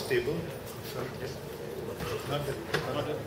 stable. Sorry. Yes. Not that. Not that.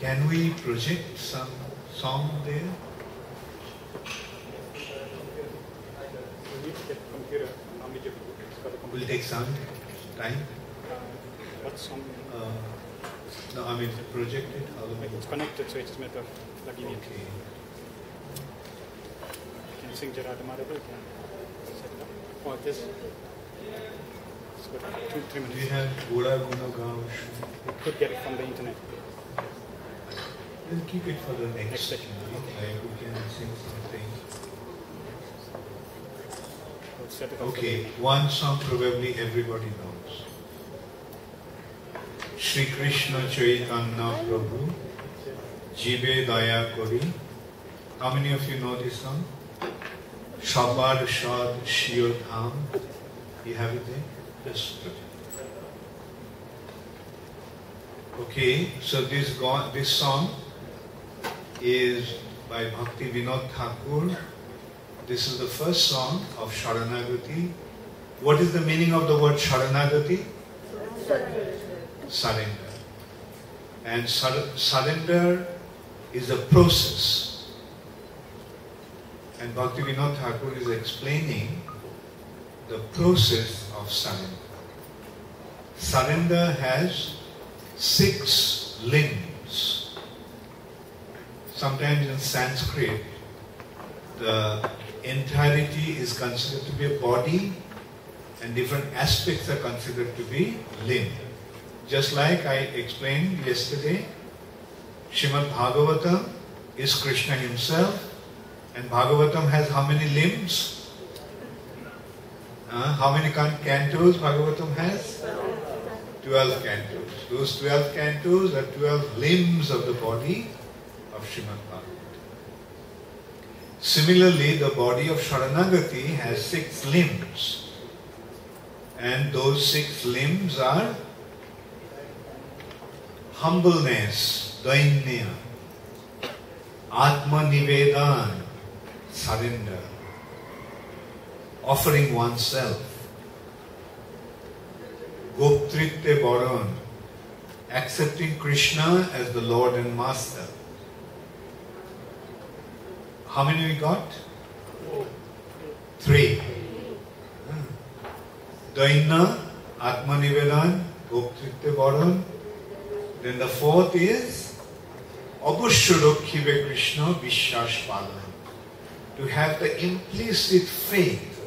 Can we project some song there? Will take some time. What song? No, I mean project it. It's connected, so it's a matter of plugging it. Okay. Can you sing Gerard Marable? Set it up. Oh, this. It's got 2-3 minutes. We have Gura Guna Gaon. We could get it from the internet. We'll keep it for the next session. Okay, we can sing something. We'll set it up. Okay, one song probably everybody knows. Shri Krishna Chaitanya Prabhu Jibe Daya Kori. How many of you know this song? Shabad Shad Shio Dham. You have it there? Just put it. Okay, so this song is by Bhakti Vinod Thakur. This is the first song of Sharanagati. What is the meaning of the word Sharanagati? Surrender. And surrender is a process. And Bhakti Vinod Thakur is explaining the process of surrender. Surrender has 6 limbs. Sometimes in Sanskrit, the entirety is considered to be a body and different aspects are considered to be limb. Just like I explained yesterday, Srimad Bhagavatam is Krishna himself, and Bhagavatam has how many limbs? How many cantos Bhagavatam has? 12 cantos. Those 12 cantos are 12 limbs of the body of Srimad Bhagavatam. Similarly, the body of Sharanagati has 6 limbs. And those 6 limbs are humbleness, dainya, atma nivedan, surrender, offering oneself, goptritte baran, accepting Krishna as the Lord and Master. How many we got? 3. Daina, Atma Nivedan, Goptritte Baran. Then the 4th is Abhushurokhive Krishna Vishwash Palan. To have the implicit faith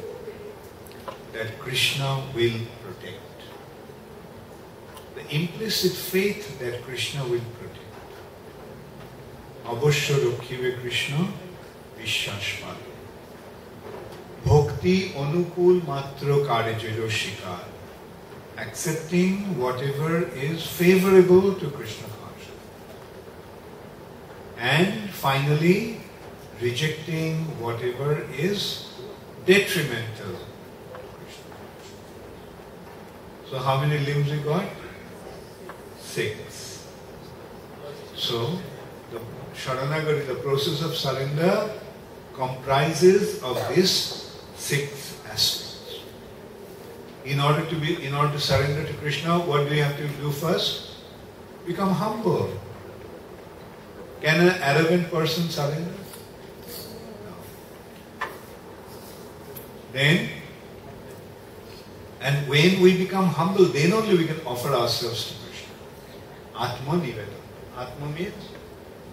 that Krishna will protect. The implicit faith that Krishna will protect. Abhushurokhive Krishna Vishwash Palan. Bhakti Anukul Matra Karejero Shikar. Accepting whatever is favorable to Krishna consciousness. And finally, rejecting whatever is detrimental to Krishna consciousness. So how many limbs we got? 6. So, the Sharanagati, the process of surrender, comprises of this 6 aspects. In order to surrender to Krishna, what do we have to do first? Become humble. Can an arrogant person surrender? No. Then, and when we become humble, then only we can offer ourselves to Krishna. Atma Nivedan. Atma means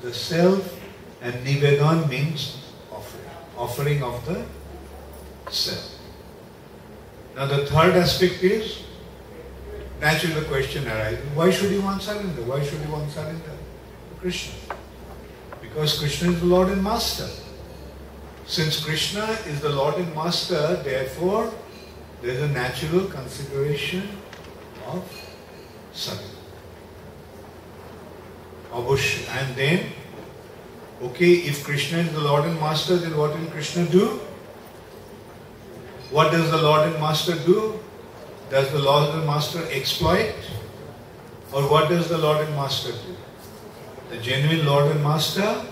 the self, and Nivedan means offering. Offering of the self. Now the third aspect is, naturally the question arises, why should you want surrender? Why should you want surrender to Krishna? Because Krishna is the Lord and Master. Since Krishna is the Lord and Master, therefore there is a natural consideration of surrender. Abush. And then, okay, if Krishna is the Lord and Master, then what will Krishna do? What does the Lord and Master do? Does the Lord and Master exploit? Or what does the Lord and Master do? The genuine Lord and Master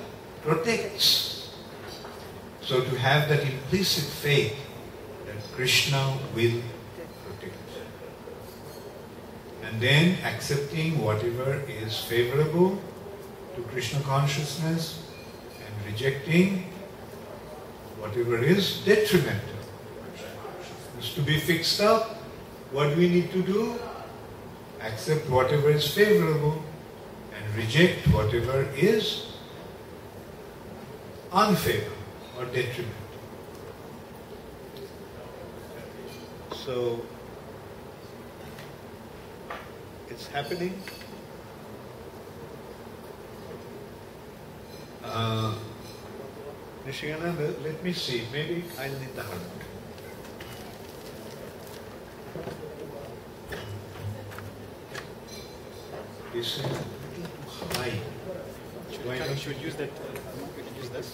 protects. So to have that implicit faith that Krishna will protect. And then accepting whatever is favorable to Krishna consciousness and rejecting whatever is detrimental. Is to be fixed up. What do we need to do? Accept whatever is favorable and reject whatever is unfavorable or detrimental. So, it's happening. Nishigana, let me see. Maybe I'll need the hand. This is a little too high. Should we use that? We can use this.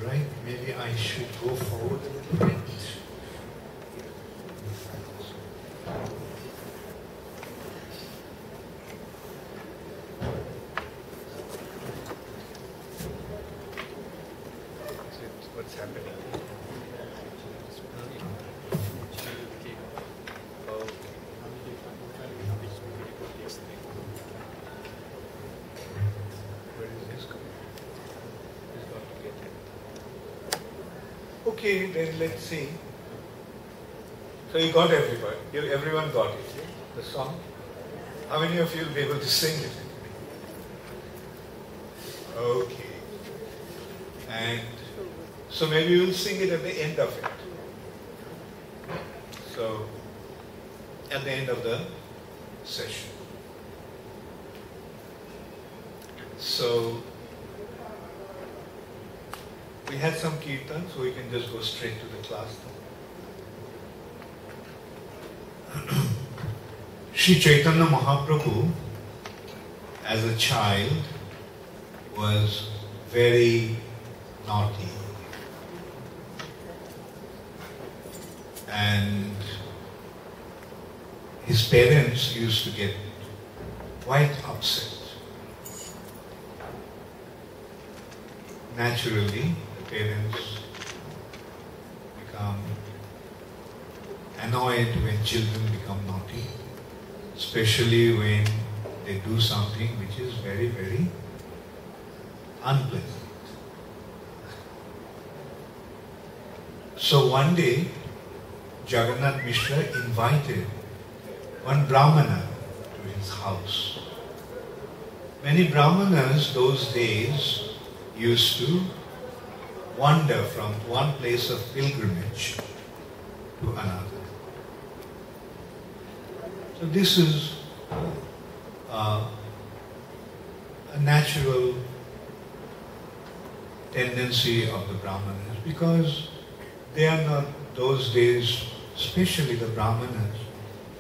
Alright, maybe I should go forward a little bit. What's happening? Where is this coming? He's got to get it. Okay, then let's see. So you got everybody. Everyone got it. The song. How many of you will be able to sing it? Okay. And so maybe we'll sing it at the end of it. So, at the end of the session. So, we had some kirtan, so we can just go straight to the class now. Sri Chaitanya Mahaprabhu, as a child, was very naughty. And his parents used to get quite upset. Naturally, the parents become annoyed when children become naughty, especially when they do something which is very, very unpleasant. So one day, Jagannath Mishra invited one Brahmana to his house. Many Brahmanas those days used to wander from one place of pilgrimage to another. So this is a natural tendency of the Brahmanas, because they are not, those days, especially the Brahmanas,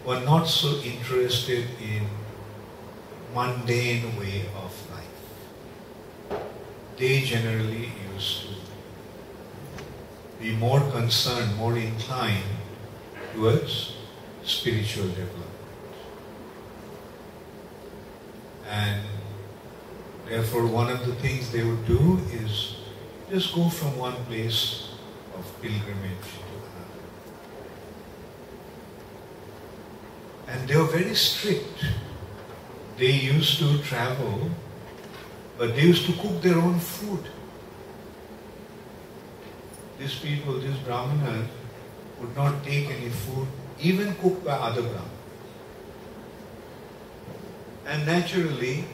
were not so interested in mundane way of life. They generally used to be more concerned, more inclined towards spiritual development. And therefore one of the things they would do is just go from one place of pilgrimage to another. And they were very strict. They used to travel, but they used to cook their own food. These people, these Brahmanas, would not take any food, even cooked by other Brahmanas. And naturally,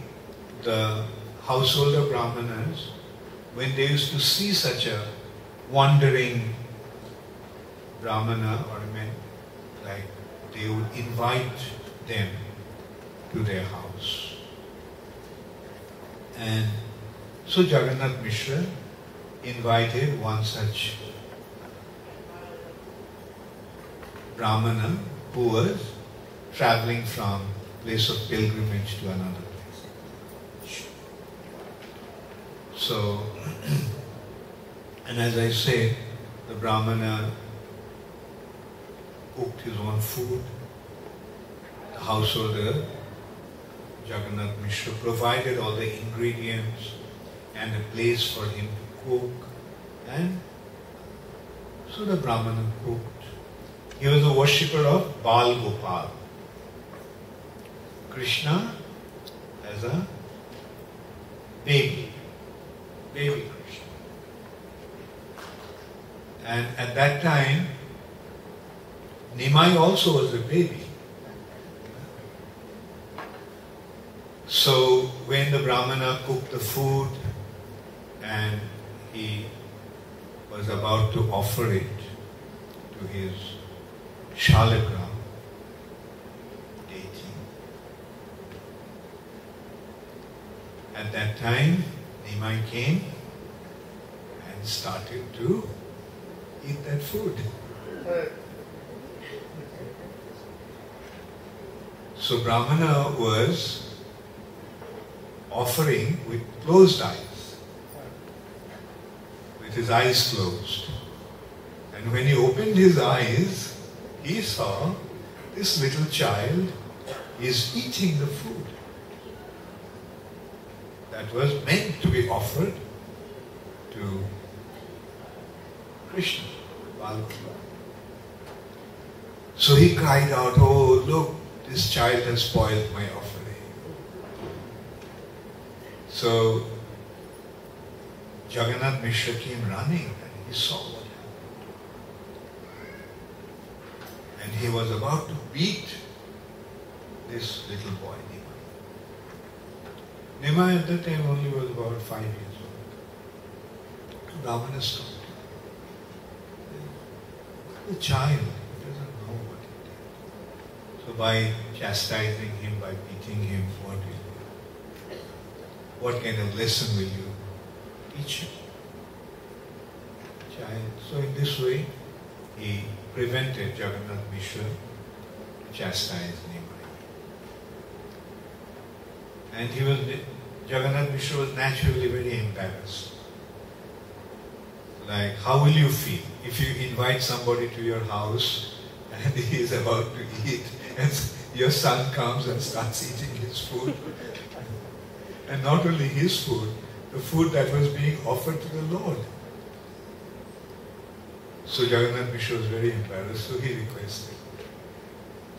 the householder brahmanas, when they used to see such a wandering brahmana or men, like they would invite them to their house. And so Jagannath Mishra invited one such brahmana who was traveling from place of pilgrimage to another place. So, and as I said, the brahmana cooked his own food. The householder, Jagannath Mishra, provided all the ingredients and a place for him to cook. And so the brahmana cooked. He was a worshipper of Bal Gopal, Krishna as a baby Krishna. And at that time, Nimai also was a baby. So when the brahmana cooked the food and he was about to offer it to his Shalagram deity, at that time Nimai came and started to eat that food. So Brahmana was offering with closed eyes, with his eyes closed. And when he opened his eyes, he saw this little child is eating the food that was meant to be offered to Krishna, Balgopal. So he cried out, "Oh, look, this child has spoiled my offering." So Jagannath Mishra came running and he saw what happened. And he was about to beat this little boy, Nimai. Nimai at that time only was about 5 years old. Brahmana stopped. The child doesn't know what he did. So by chastising him, by beating him, what kind of lesson will you teach him? Child. So in this way, he prevented Jagannath Mishra to chastise Nimai. And Jagannath Mishra was naturally very embarrassed. Like, how will you feel if you invite somebody to your house and he is about to eat and your son comes and starts eating his food? And not only his food, the food that was being offered to the Lord. So Jagannath Mishra was very embarrassed, so he requested.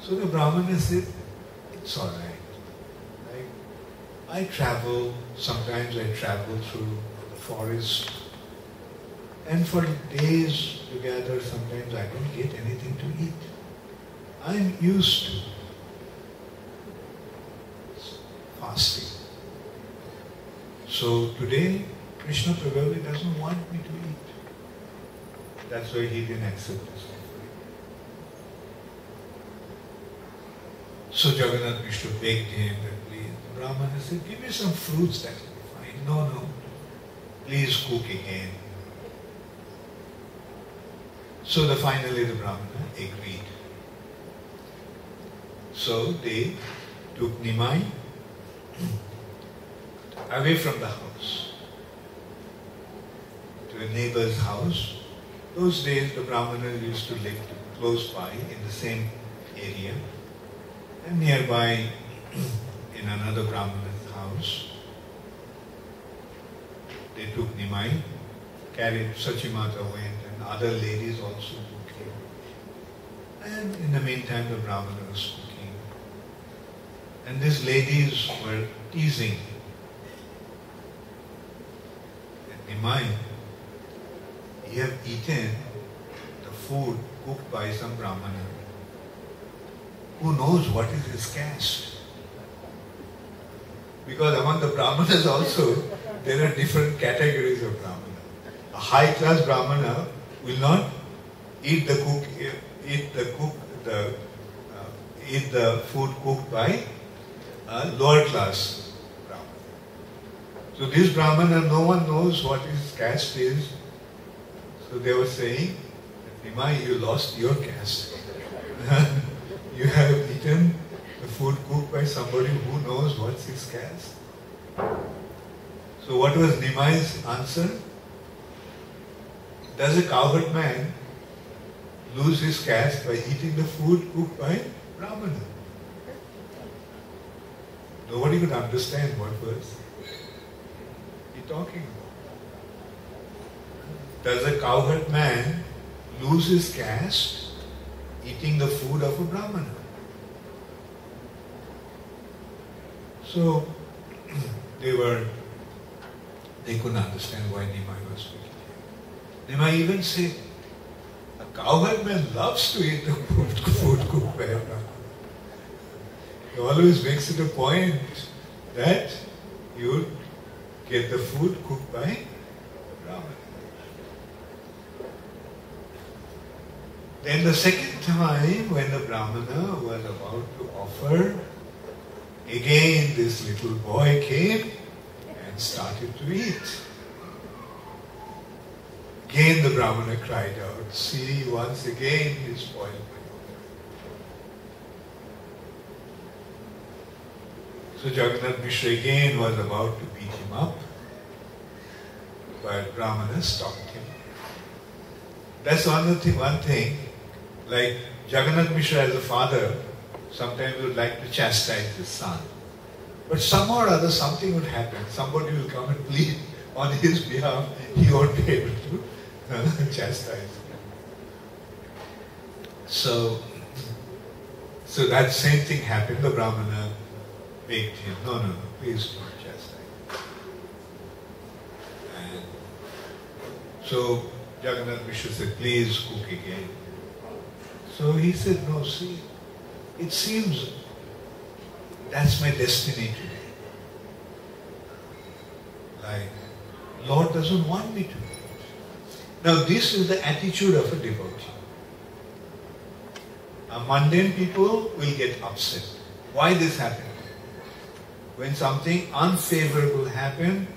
So the Brahmana said, "It's all right. I travel, sometimes I travel through the forest, and for days together, sometimes I don't get anything to eat. I'm used to fasting. So today, Krishna probably doesn't want me to eat. That's why he didn't accept this offering." So Jagannath Mishra begged him that please. The Brahmana said, "Give me some fruits, that will be fine." No, please cook again. So finally the Brahmana agreed. So they took Nimai away from the house to a neighbor's house. Those days the Brahmanas used to live close by in the same area, and nearby in another Brahmana's house they took Nimai, carried Sachimata went, and other ladies also came. And in the meantime the Brahmana was cooking. And these ladies were teasing Nimai, you have eaten the food cooked by some Brahmana. Who knows what is his caste? Because among the Brahmanas also, there are different categories of Brahmana. A high class Brahmana will not eat the food cooked by a lower class Brahmana. So this Brahmana, no one knows what his caste is. So they were saying, Nimai, you lost your caste. You have eaten the food cooked by somebody who knows what's his caste. So what was Nimai's answer? Does a cowherd man lose his caste by eating the food cooked by Brahmana? Nobody could understand what was he talking about. Does a cowherd man lose his caste eating the food of a Brahmana? So they couldn't understand why Nimai was speaking. Nimai even said, a cowherd man loves to eat the food cooked by a Brahmana. He always makes it a point that you get the food cooked by Brahmana. Then the second time when the Brahmana was about to offer, again this little boy came and started to eat. Again the Brahmana cried out, see, once again he spoiled my offering. So Jagannath Mishra again was about to beat him up, but Brahmana stopped him. That's one thing, like Jagannath Mishra as a father, sometimes would like to chastise his son. But somehow or other something would happen. Somebody will come and plead on his behalf. He won't be able to chastise him. So that same thing happened. The Brahmana begged him, no, please don't chastise. And so Jagannath Mishra said, please cook again. So he said, no, see, it seems that's my destiny today. Like, Lord doesn't want me to do it. Now this is the attitude of a devotee. Mundane people will get upset. Why this happened? When something unfavorable happens,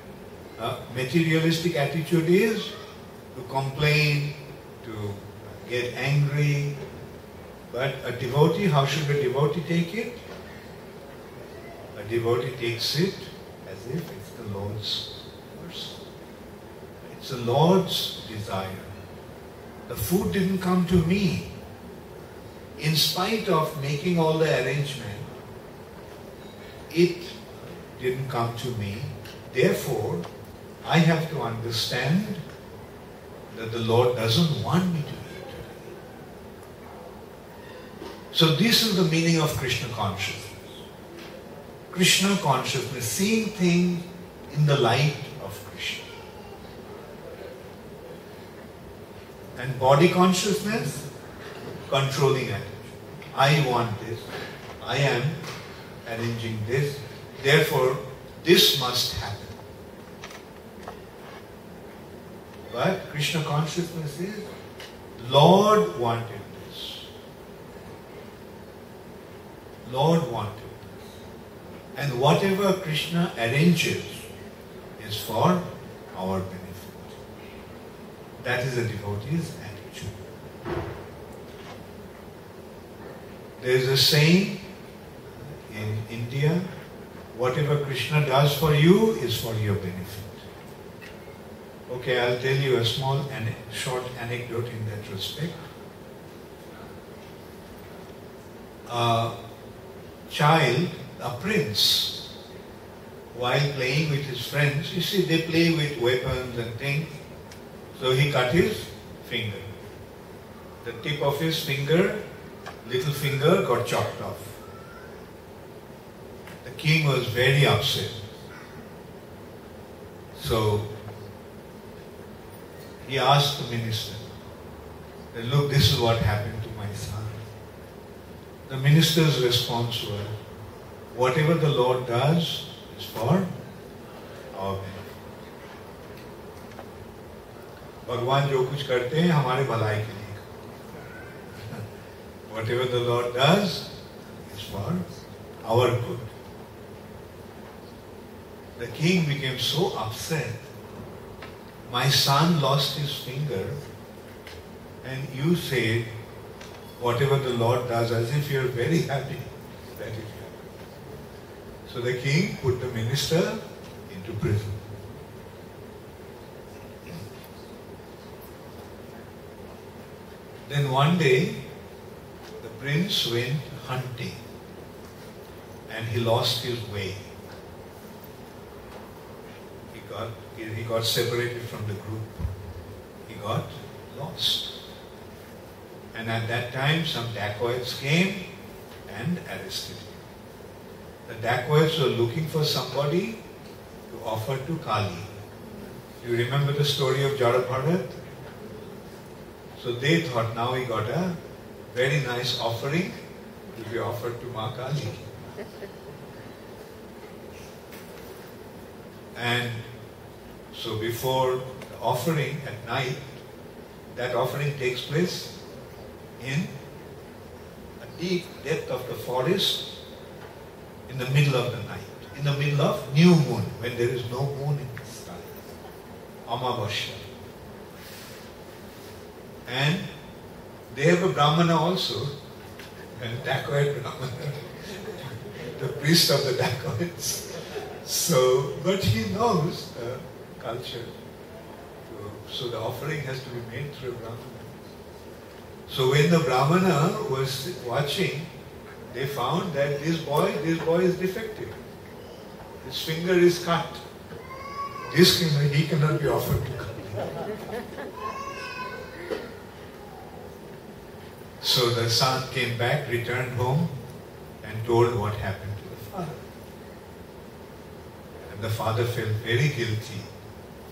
materialistic attitude is to complain, to get angry. But a devotee, how should a devotee take it? A devotee takes it as if it's the Lord's mercy. It's the Lord's desire. The food didn't come to me. In spite of making all the arrangement, it didn't come to me. Therefore, I have to understand that the Lord doesn't want me to eat today. So this is the meaning of Krishna consciousness. Krishna consciousness, seeing things in the light of Krishna. And body consciousness, controlling attitude. I want this. I am arranging this. Therefore, this must happen. But Krishna consciousness is, Lord wanted this. Lord wanted this. And whatever Krishna arranges is for our benefit. That is a devotee's attitude. There is a saying in India, whatever Krishna does for you is for your benefit. Okay, I'll tell you a small short anecdote in that respect. A child, a prince, while playing with his friends, you see they play with weapons and things, so he cut his finger. The tip of his finger, little finger, got chopped off. The king was very upset. So he asked the minister, look, this is what happened to my son. The minister's response was, whatever the Lord does is is for our benefit. भगवान जो कुछ करते हैं हमारे भलाई के लिए. Whatever the Lord does is for our good. The king became so upset. My son lost his finger, and you say whatever the Lord does, as if you are very happy that it happened. So the king put the minister into prison. Then one day, the prince went hunting and he lost his way. He got separated from the group. He got lost. And at that time, some dacoits came and arrested him. The dacoits were looking for somebody to offer to Kali. You remember the story of Jara Bharat? So they thought now he got a very nice offering to be offered to Ma Kali. And so before the offering at night, that offering takes place in a deep depth of the forest in the middle of the night, in the middle of new moon, when there is no moon in the sky, Amavasya. And they have a Brahmana also, and dacoit Brahmana, the priest of the dacoits. So, but he knows the culture. So the offering has to be made through a Brahmana. So when the Brahmana was watching, they found that this boy is defective. His finger is cut. He cannot be offered to Kali. So the son came back, returned home, and told what happened to the father. And the father felt very guilty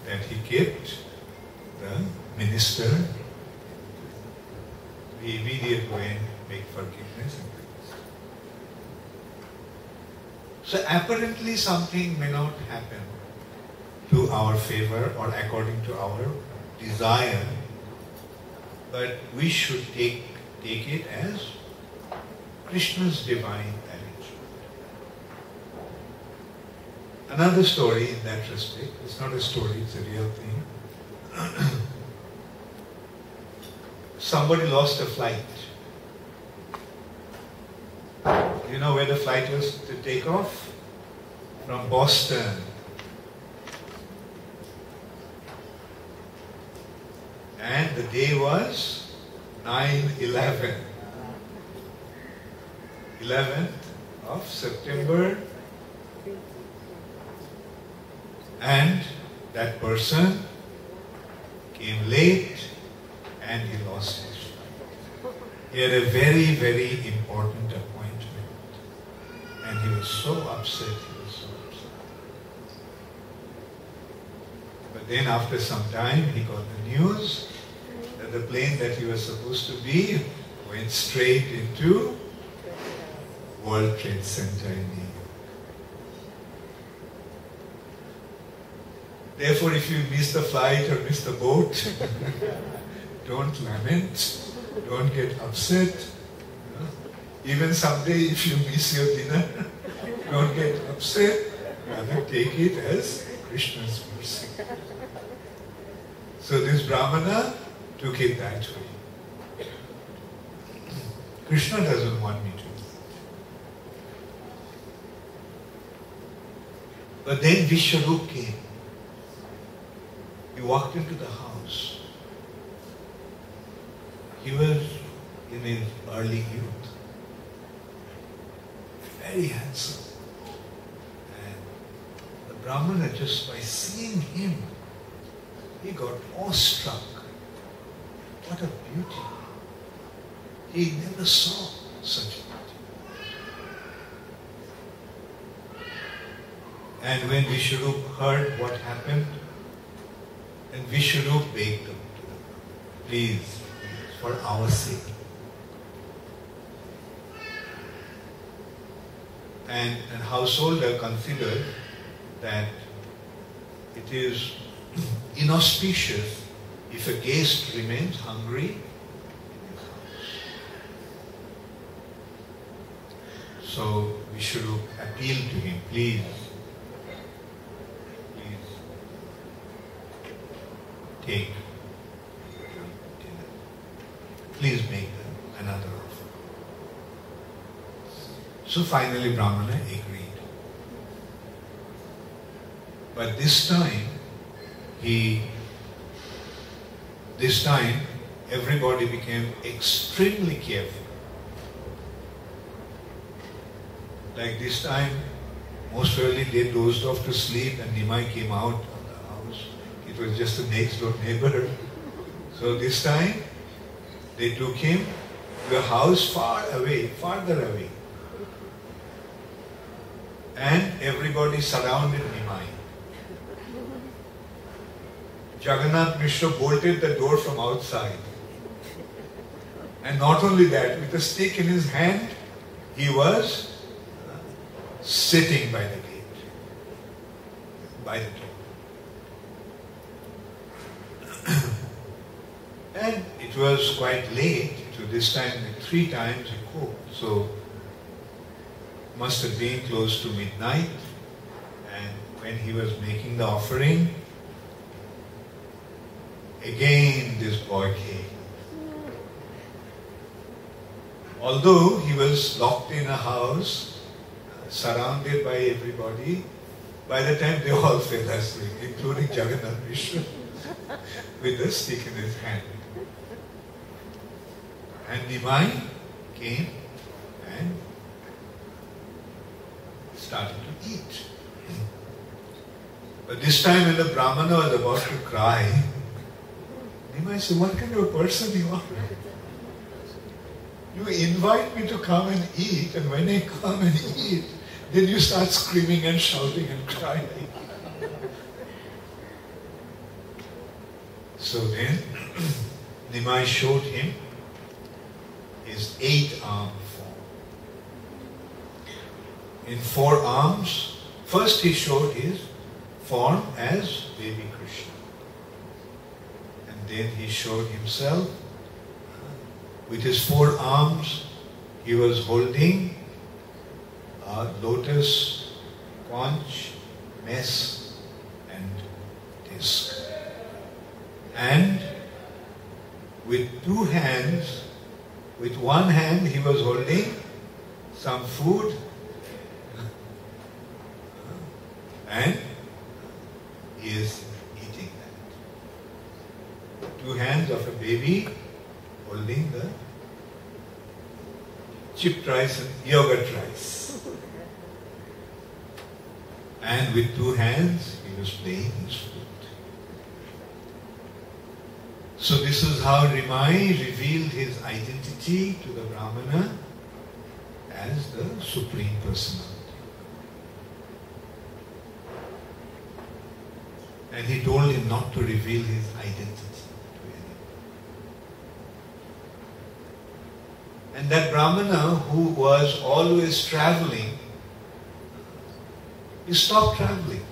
that he kept the minister. We immediately go and make forgiveness and release. So apparently something may not happen to our favor or according to our desire, but we should take it as Krishna's divine arrangement. Another story in that respect, it's not a story, it's a real thing. Somebody lost a flight. You know where the flight was to take off? From Boston. And the day was 9/11. 11th of September. And that person came late and he lost his flight. He had a very, very important appointment. And he was so upset, But then after some time, he got the news that the plane that he was supposed to be went straight into World Trade Center in New York. Therefore, if you miss the flight or miss the boat, don't lament, don't get upset. Even someday if you miss your dinner, don't get upset. Rather take it as Krishna's mercy. So this Brahmana took it that way. Krishna doesn't want me to. But then Vishwarup came. He walked into the house. He was in his early youth. Very handsome. And the Brahmana, just by seeing him, he got awestruck. What a beauty. He never saw such beauty. And when Vishwarup heard what happened, and Vishwarup begged him, please, for our sake. And a householder considered that it is inauspicious if a guest remains hungry in his house. So we should appeal to him, please take dinner. Please make another offer. So finally Brahmana agreed. But this time everybody became extremely careful. Like this time, most probably they dozed off to sleep and Nimai came out of the house. It was just a next door neighbor. So this time, they took him to a house farther away. And everybody surrounded Nimai. Jagannath Mishra bolted the door from outside. And not only that, with a stick in his hand, he was sitting by the gate, by the door. And it was quite late, to this time, 3 times he cooked. So, must have been close to midnight. And when he was making the offering, again this boy came. Although he was locked in a house, surrounded by everybody, by the time they all fell asleep, including Jagannath Mishra, with a stick in his hand. And Nimai came and started to eat. But this time when the Brahmana was about to cry, Nimai said, "What kind of a person you are? You invite me to come and eat, and when I come and eat, then you start screaming and shouting and crying." So then, Nimai showed him his 8-arm form. In 4 arms, first he showed his form as baby Krishna. And then he showed himself with his 4 arms. He was holding a lotus, conch, mess and disc. And with 2 hands, with one hand he was holding some food and he is eating that. 2 hands of a baby holding the chipped rice and yogurt rice. And with 2 hands he was playing his flute. So this is how Nimai revealed his identity to the Brahmana as the Supreme Personality. And he told him not to reveal his identity to anyone. And that Brahmana who was always traveling, he stopped traveling.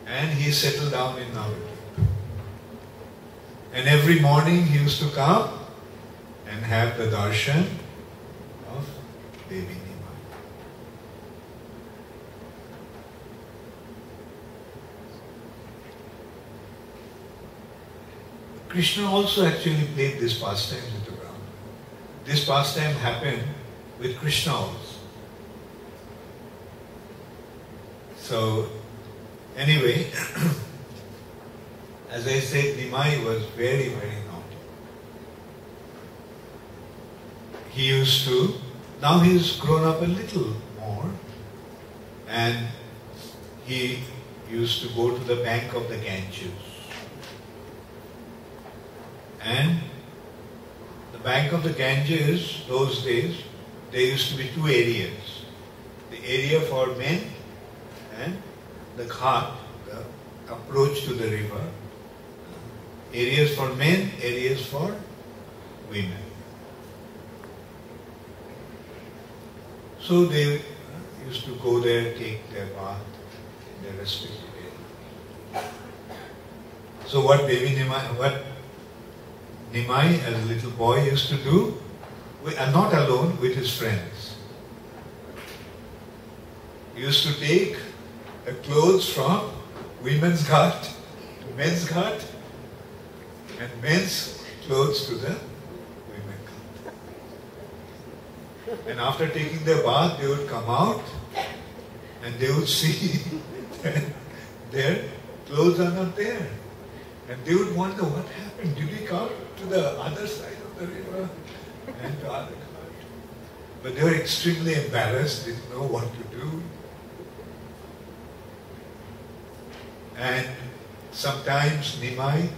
And he settled down in Navadvip. And every morning he used to come and have the darshan of Devi Nimai. Krishna also actually played this pastime with the Brahmana. This pastime happened with Krishna also. So, anyway, as I said, Nimai was very, very naughty. He used to, now he's grown up a little more, and he used to go to the bank of the Ganges. And the bank of the Ganges, those days, there used to be 2 areas. The area for men and the ghat, the approach to the river. Areas for men, areas for women. So they used to go there, take their bath in their respective area. So what Nimai as a little boy used to do, and not alone, with his friends. He used to take the clothes from women's ghat to men's ghat and men's clothes to the women's ghat. And after taking their bath, they would come out and they would see that their clothes are not there. And they would wonder, what happened? Did we come to the other side of the river and to other ghat? But they were extremely embarrassed, didn't know what to do. And sometimes Nimai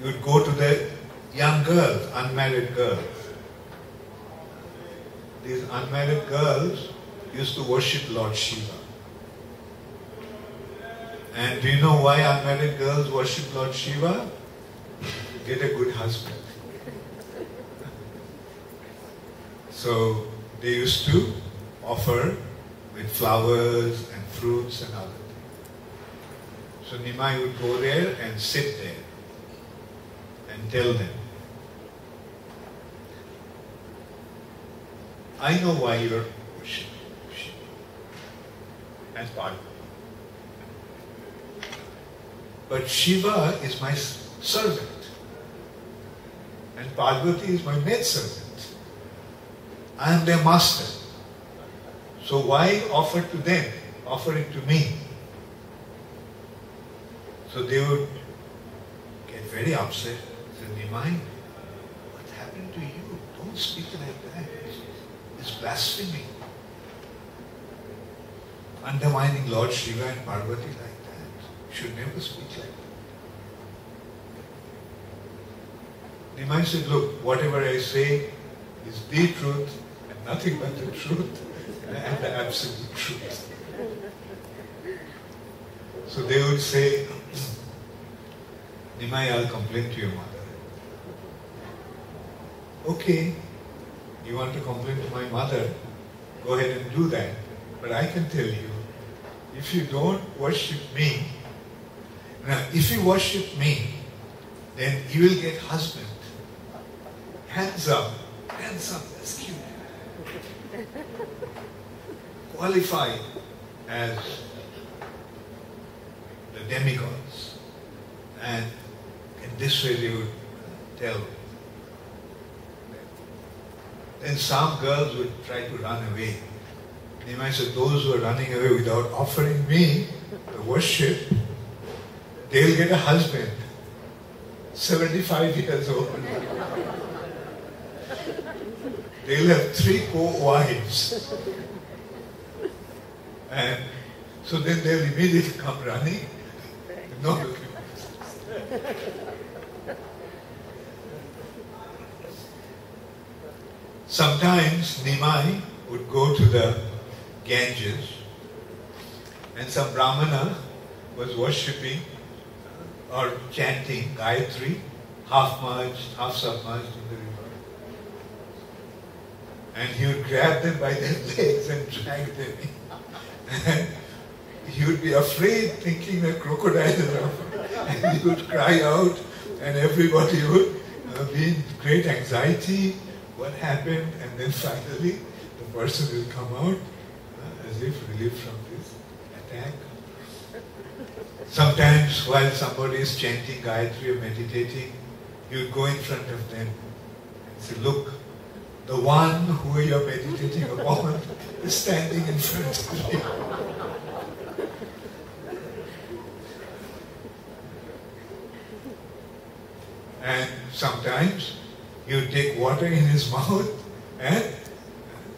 would go to the young girls, unmarried girls. These unmarried girls used to worship Lord Shiva. And do you know why unmarried girls worship Lord Shiva? To get a good husband. So they used to offer with flowers and fruits and other things. So Nimai would go there and sit there and tell them, I know why you're worshiping Shiva and Parvati. But Shiva is my servant and Parvati is my maidservant. I am their master. So why offer to them? Offer it to me. So they would get very upset. Say, Nimai, what happened to you? Don't speak like that. It's blasphemy. Undermining Lord Shiva and Parvati like that. You should never speak like that. Nimai said, look, whatever I say is the truth and nothing but the truth and the absolute truth. So they would say, Nimai, I'll complain to your mother. Okay, you want to complain to my mother, go ahead and do that. But I can tell you, if you don't worship me, now if you worship me, then you will get husband. Handsome, that's cute. Qualified as the demigods. And in this way they would tell them. Then some girls would try to run away. Nimai said, those who are running away without offering me the worship, they'll get a husband, 75 years old. They'll have 3 co-wives. And so then they'll immediately come running. No looking. Sometimes Nimai would go to the Ganges and some Brahmana was worshipping or chanting Gayatri, half merged, half submerged in the river. And he would grab them by their legs and drag them in. And he would be afraid, thinking that crocodiles are around. And he would cry out and everybody would be in great anxiety. What happened? And then finally the person will come out as if relieved from this attack. Sometimes while somebody is chanting Gayatri or meditating, you would go in front of them and say, look, the one who you are meditating upon is standing in front of you. And sometimes you take water in his mouth and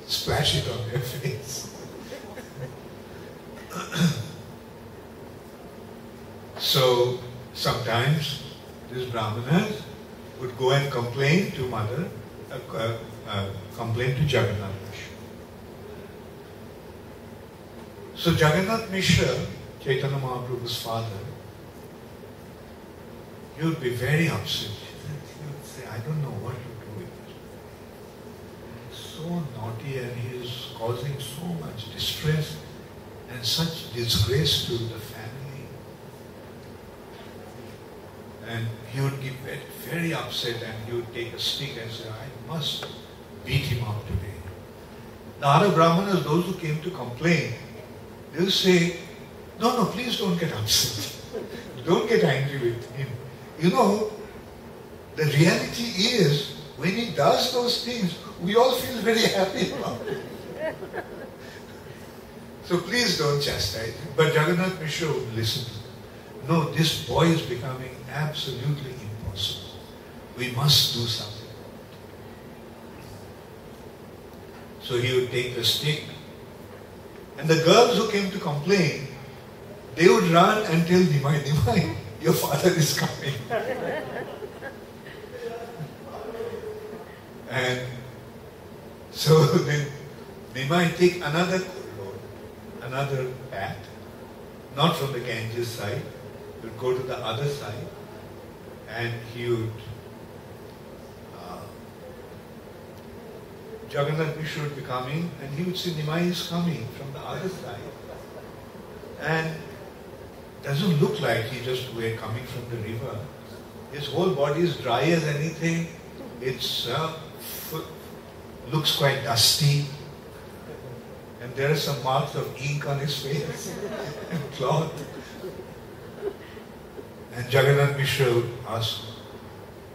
splash it on their face. So sometimes these brahmanas would go and complain to complain to Jagannath Mishra. So Jagannath Mishra, Chaitanya Mahaprabhu's father, he would be very upset. He would say, I don't know what to do with this. so naughty and he is causing so much distress and such disgrace to the family. And he would get very upset and he would take a stick and say, I must beat him up today. The other Brahmanas, those who came to complain, they will say, no, please don't get upset. Don't get angry with him. You know, the reality is, when he does those things, we all feel very happy about it. So please don't chastise him. But Jagannath Mishra would listen to them. No, this boy is becoming absolutely impossible. We must do something. So he would take the stick. And the girls who came to complain, they would run and tell Nimai, your father is coming. And so then Nimai take another path, not from the Ganges side, he would go to the other side and he would Jagannath Mishra would be coming and he would see Nimai is coming from the other side. And doesn't look like he just were coming from the river. His whole body is dry as anything. It's looks quite dusty. And there are some marks of ink on his face and cloth. And Jagannath Mishra would ask,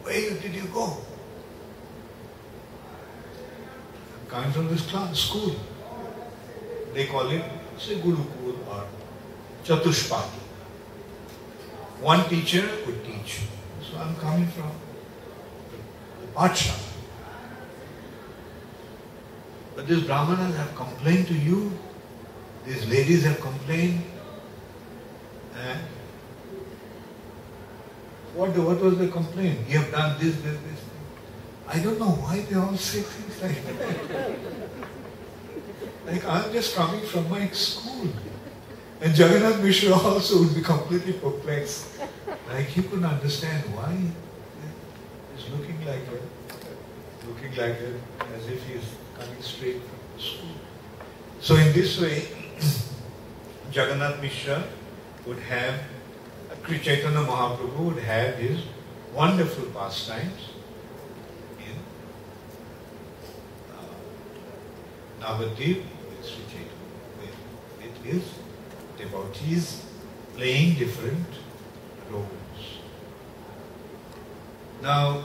where did you go? I'm coming from this school. They call it, say, Gurukul or Chatushpati. One teacher would teach. So I'm coming from the Patsha. But these Brahmanas have complained to you. These ladies have complained. And what was the complaint? You have done this. I don't know why they all say things like that. Like, I'm just coming from my school. And Jagannath Mishra also would be completely perplexed. Like, he couldn't understand why he's looking like it, as if he's coming straight from the school. So in this way, Jagannath Mishra would have, Sri Chaitanya Mahaprabhu would have his wonderful pastimes in Navadvip with Sri Chaitanya, with his devotees playing different roles. Now,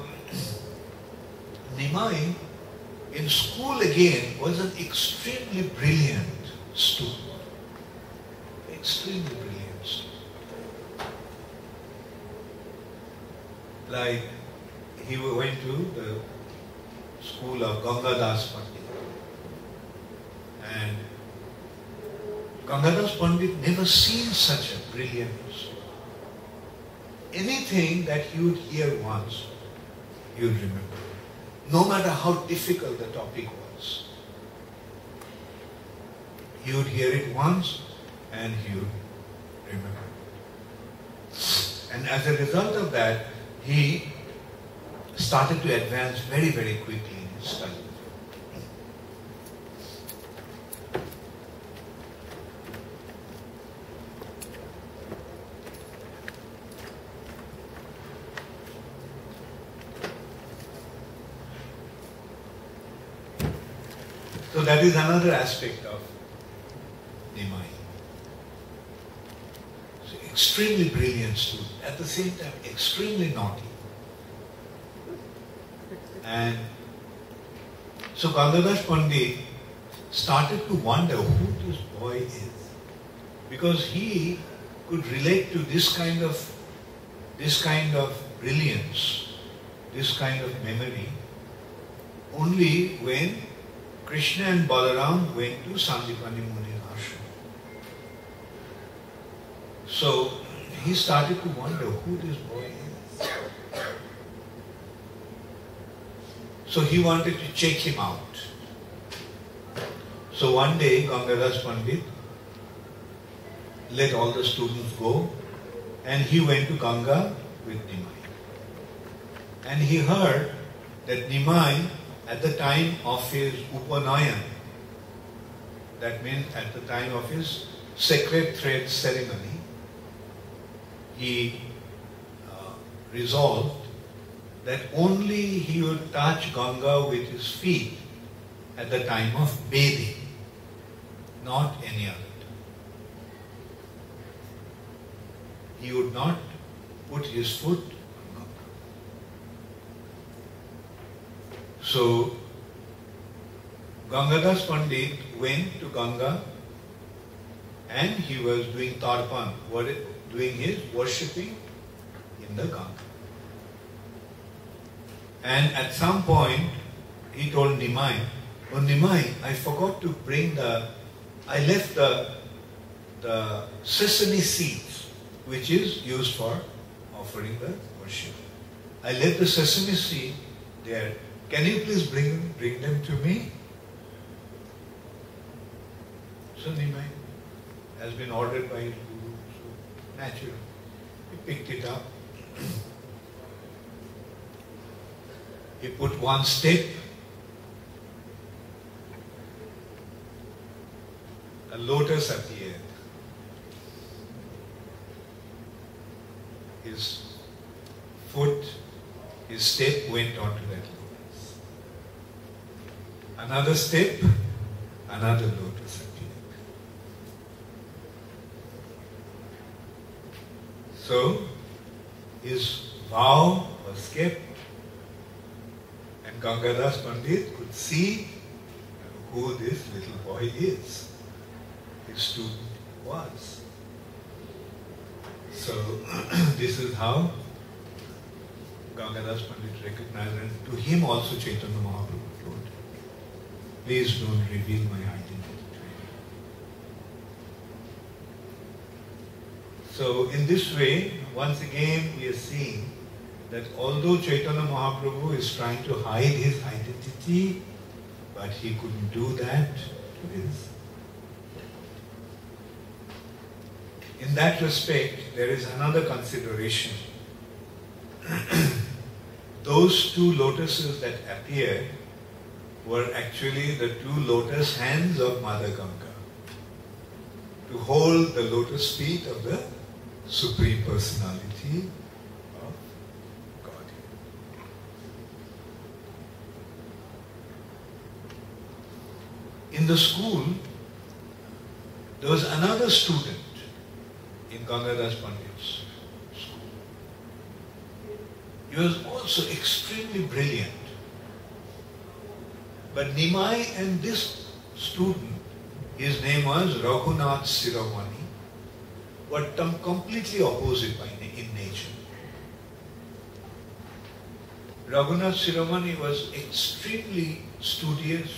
Nimai in school again was an extremely brilliant student. Extremely brilliant student. Like, he went to the school of Gangadas Pandit. And Gangadas Pandit never seen such a brilliant student. Anything that he would hear once, he would remember. No matter how difficult the topic was. He would hear it once and he would remember. And as a result of that, he started to advance very, very quickly in his studies. So that is another aspect of Nimai. So extremely brilliant student, at the same time extremely naughty. And so Gangadas Pandit started to wonder who this boy is. Because he could relate to this kind of brilliance, this kind of memory, only when Krishna and Balaram went to Sandipani Muni's ashram. So he started to wonder who this boy is. So he wanted to check him out. So one day Gangadas Pandit let all the students go and he went to Ganga with Nimai. And he heard that Nimai at the time of his Upanayan, that means at the time of his sacred thread ceremony, he resolved that only he would touch Ganga with his feet at the time of bathing, not any other time. He would not put his foot on Ganga. So, Gangadas Pandit went to Ganga and he was doing tarpan, doing his worshipping in the Ganga. And at some point, he told Nimai, "Oh Nimai, I forgot to bring I left the sesame seeds, which is used for offering the worship. I left the sesame seed there. Can you please bring them to me?" So Nimai has been ordered by his guru, so naturally he picked it up. He put one step, a lotus appeared. His foot, his step went onto that lotus. Another step, another lotus appeared. So, his vow was kept, and Gangadas Pandit could see who this little boy is. His student was. So, this is how Gangadas Pandit recognized, and to him also Chaitanya Mahaprabhu told, "Please don't reveal my identity to him." So, in this way, once again we are seeing that although Chaitanya Mahaprabhu is trying to hide his identity, but he couldn't do that to his. In that respect, there is another consideration. Those two lotuses that appeared were actually the two lotus hands of Mother Ganga to hold the lotus feet of the Supreme Personality of Godhead. In the school, there was another student in Gangadas Pandit's school. He was also extremely brilliant. But Nimai and this student, his name was Raghunath Siramani, were completely opposite in nature. Raghunath Siramani was extremely studious,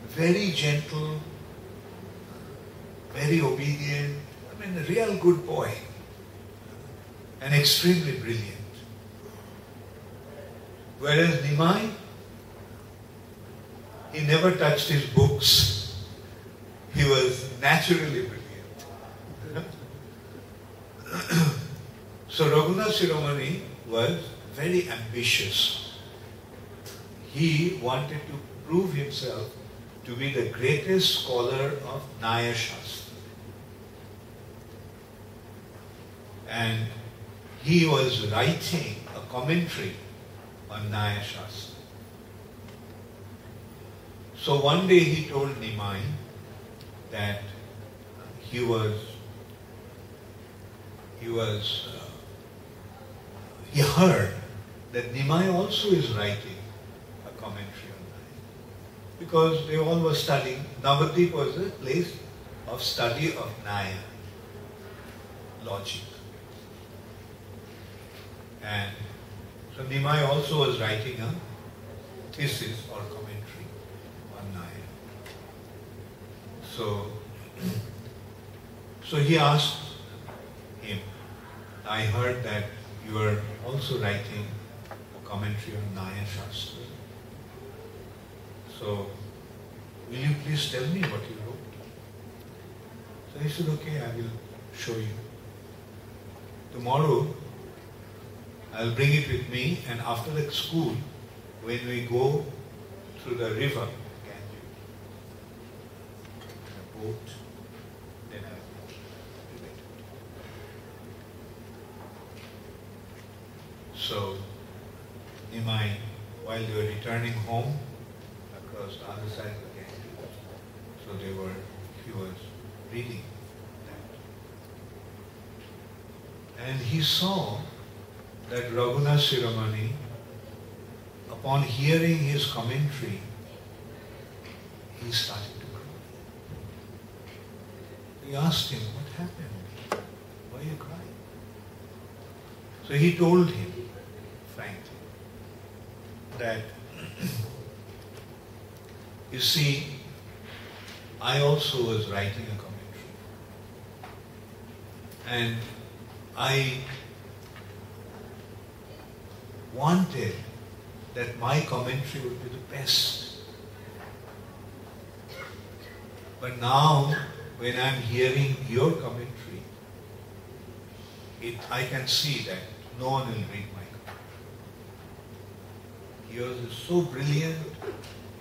very gentle, very obedient, a real good boy, and extremely brilliant. Whereas Nimai, he never touched his books. He was naturally brilliant. So Raghunath Siramani was very ambitious. He wanted to prove himself to be the greatest scholar of Nyaya Shastra. And he was writing a commentary on Nyaya Shastra. So one day he told Nimai that he heard that Nimai also is writing a commentary on Nyaya. Because they all were studying. Navadvip was a place of study of Nyaya, logic. And so Nimai also was writing a thesis or commentary on Nyaya. So he asked him, "I heard that you are also writing a commentary on Nyaya Shastra. So will you please tell me what you wrote?" So he said, "Okay, I will show you. Tomorrow I'll bring it with me, and after the school, when we go through the river Ganges. In a boat, then I related. So, Nimai, while they were returning home across the other side of the Ganges, so he was reading that. And he saw that Raghunath Shiromani, upon hearing his commentary, he started to cry. He asked him, what happened? Why are you crying? So he told him, frankly, that, you see, I also was writing a commentary. And I wanted that my commentary would be the best. But now, when I'm hearing your commentary, I can see that no one will read my commentary. Yours is so brilliant,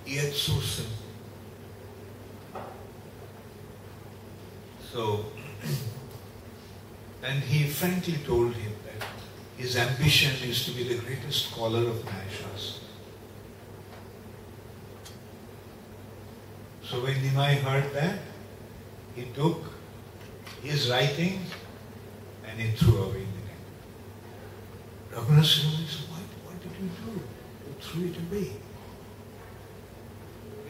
yet so simple. So, and he frankly told him that his ambition is to be the greatest scholar of Nyaya. So when Nimai heard that, he took his writings and he threw away in the Ganges. Raghunath Shiromani said, what did you do? You threw it away.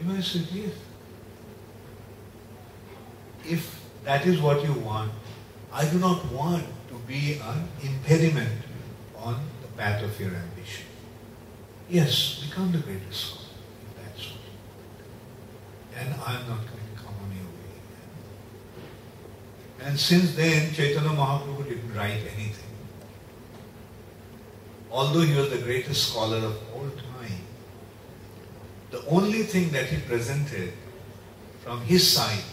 Nimai said, yes. If that is what you want, I do not want to be an impediment on the path of your ambition. Yes, become the greatest scholar, if that's what you want. And I'm not going to come on your way. And since then, Chaitanya Mahaprabhu didn't write anything. Although he was the greatest scholar of all time, the only thing that he presented from his side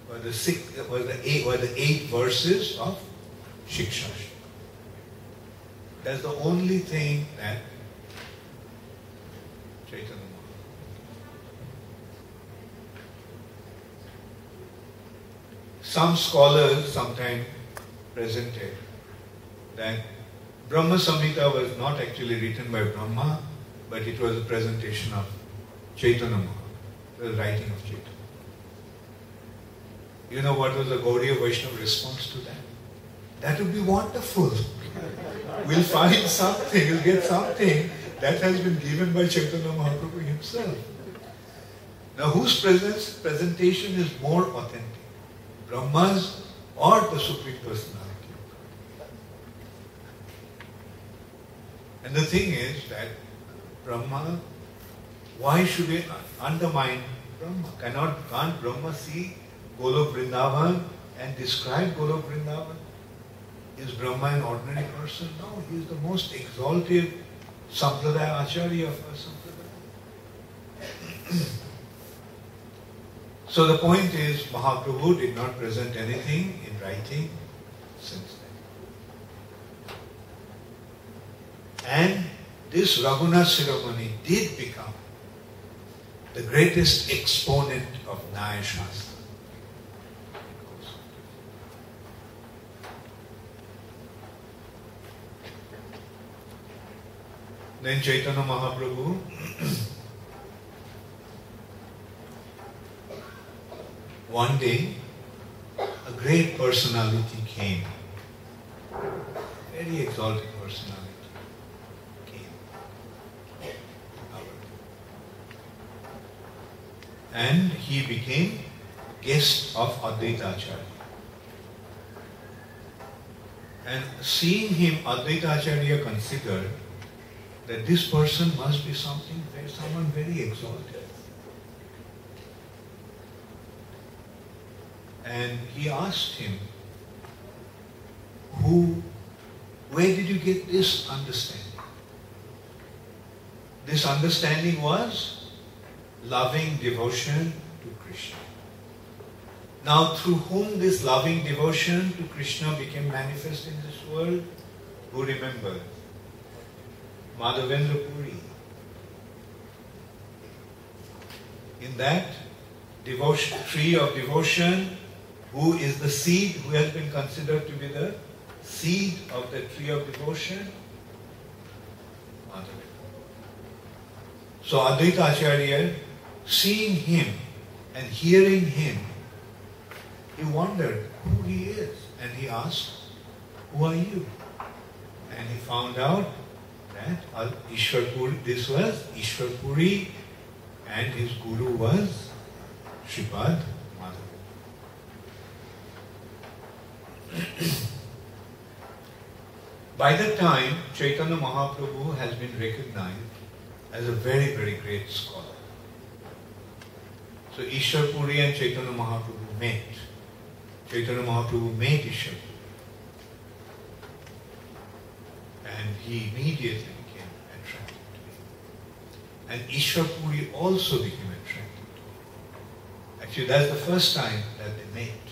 were the 8 verses of Shiksha. That's the only thing that Chaitanya Mahaprabhu. Some scholars sometimes presented that Brahma Samhita was not actually written by Brahma, but it was a presentation of Chaitanya Mahaprabhu, the writing of Chaitanya. You know what was the Gaudiya Vaishnava response to that? That would be wonderful. We'll find something, we'll get something that has been given by Chaitanya Mahaprabhu himself. Now whose presentation is more authentic? Brahma's or the Supreme Personality? And the thing is that Brahma, why should we undermine Brahma? Can't Brahma see Golok Vrindavan and describe Golok Vrindavan? Is Brahma an ordinary person? No, he is the most exalted Sampradaya Acharya of our Sampradaya. So the point is, Mahaprabhu did not present anything in writing since then. And this Raghunath Shiromani did become the greatest exponent of Nyaya Shastra. Then Chaitanya Mahaprabhu one day a great personality came, very exalted personality came, and he became guest of Advaita Acharya. And seeing him, Advaita Acharya considered that this person must be someone very exalted. And he asked him, where did you get this understanding? This understanding was loving devotion to Krishna. Now, through whom this loving devotion to Krishna became manifest in this world? Who remembers? Madhavendra Puri. in that devotion, tree of devotion, who is the seed, who has been considered to be the seed of the tree of devotion? Madhava. So Advaita Acharya, seeing him and hearing him, he wondered who he is, and he asked, "Who are you?" And he found out that Ishwar Puri, this was Ishwar Puri, and his guru was Shripad Madhava. By that time, Chaitanya Mahaprabhu has been recognized as a very, very great scholar. So Ishwar Puri and Chaitanya Mahaprabhu met. Chaitanya Mahaprabhu met Ishwar Puri. And he immediately became attracted to him. And Ishwar Puri also became attracted to him. Actually, that's the first time that they met.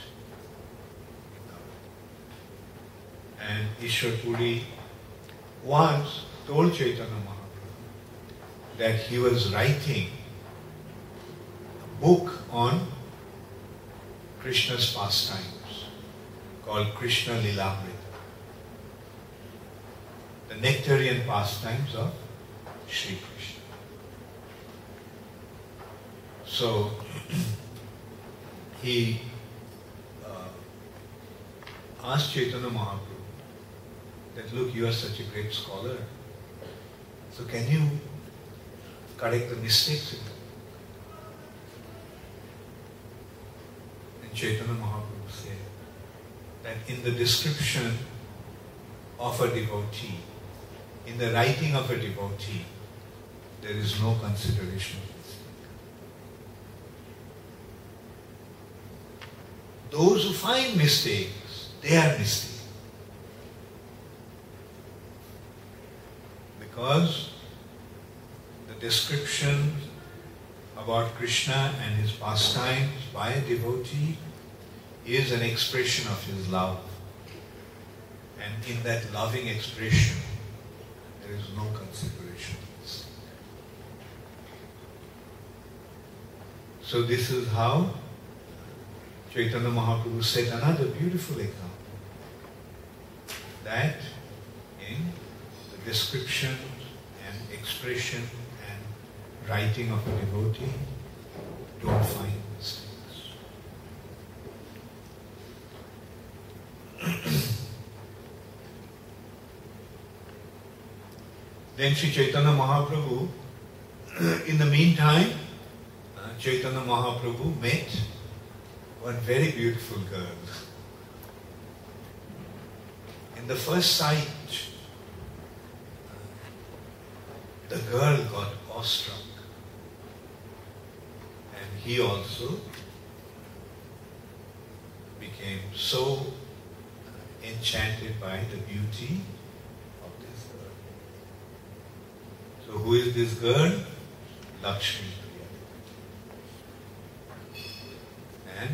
And Ishwar Puri once told Chaitanya Mahaprabhu that he was writing a book on Krishna's pastimes called Krishna Lilamrita, the nectarian pastimes of Sri Krishna. So he asked Chaitanya Mahaprabhu that, look, you are such a great scholar, so can you correct the mistakes in it? And Chaitanya Mahaprabhu said that in the description of a devotee, in the writing of a devotee, there is no consideration of mistake. Those who find mistakes, they are mistaken. Because the description about Krishna and his pastimes by a devotee is an expression of his love. And in that loving expression, there is no consideration of this. So this is how Chaitanya Mahaprabhu set another beautiful example. That in the description and expression and writing of a devotee, don't find mistakes. Then Sri Chaitanya Mahaprabhu, in the meantime, Chaitanya Mahaprabhu met one very beautiful girl. In the first sight, the girl got awestruck. And he also became so enchanted by the beauty of this girl. So who is this girl? Lakshmi Priya. And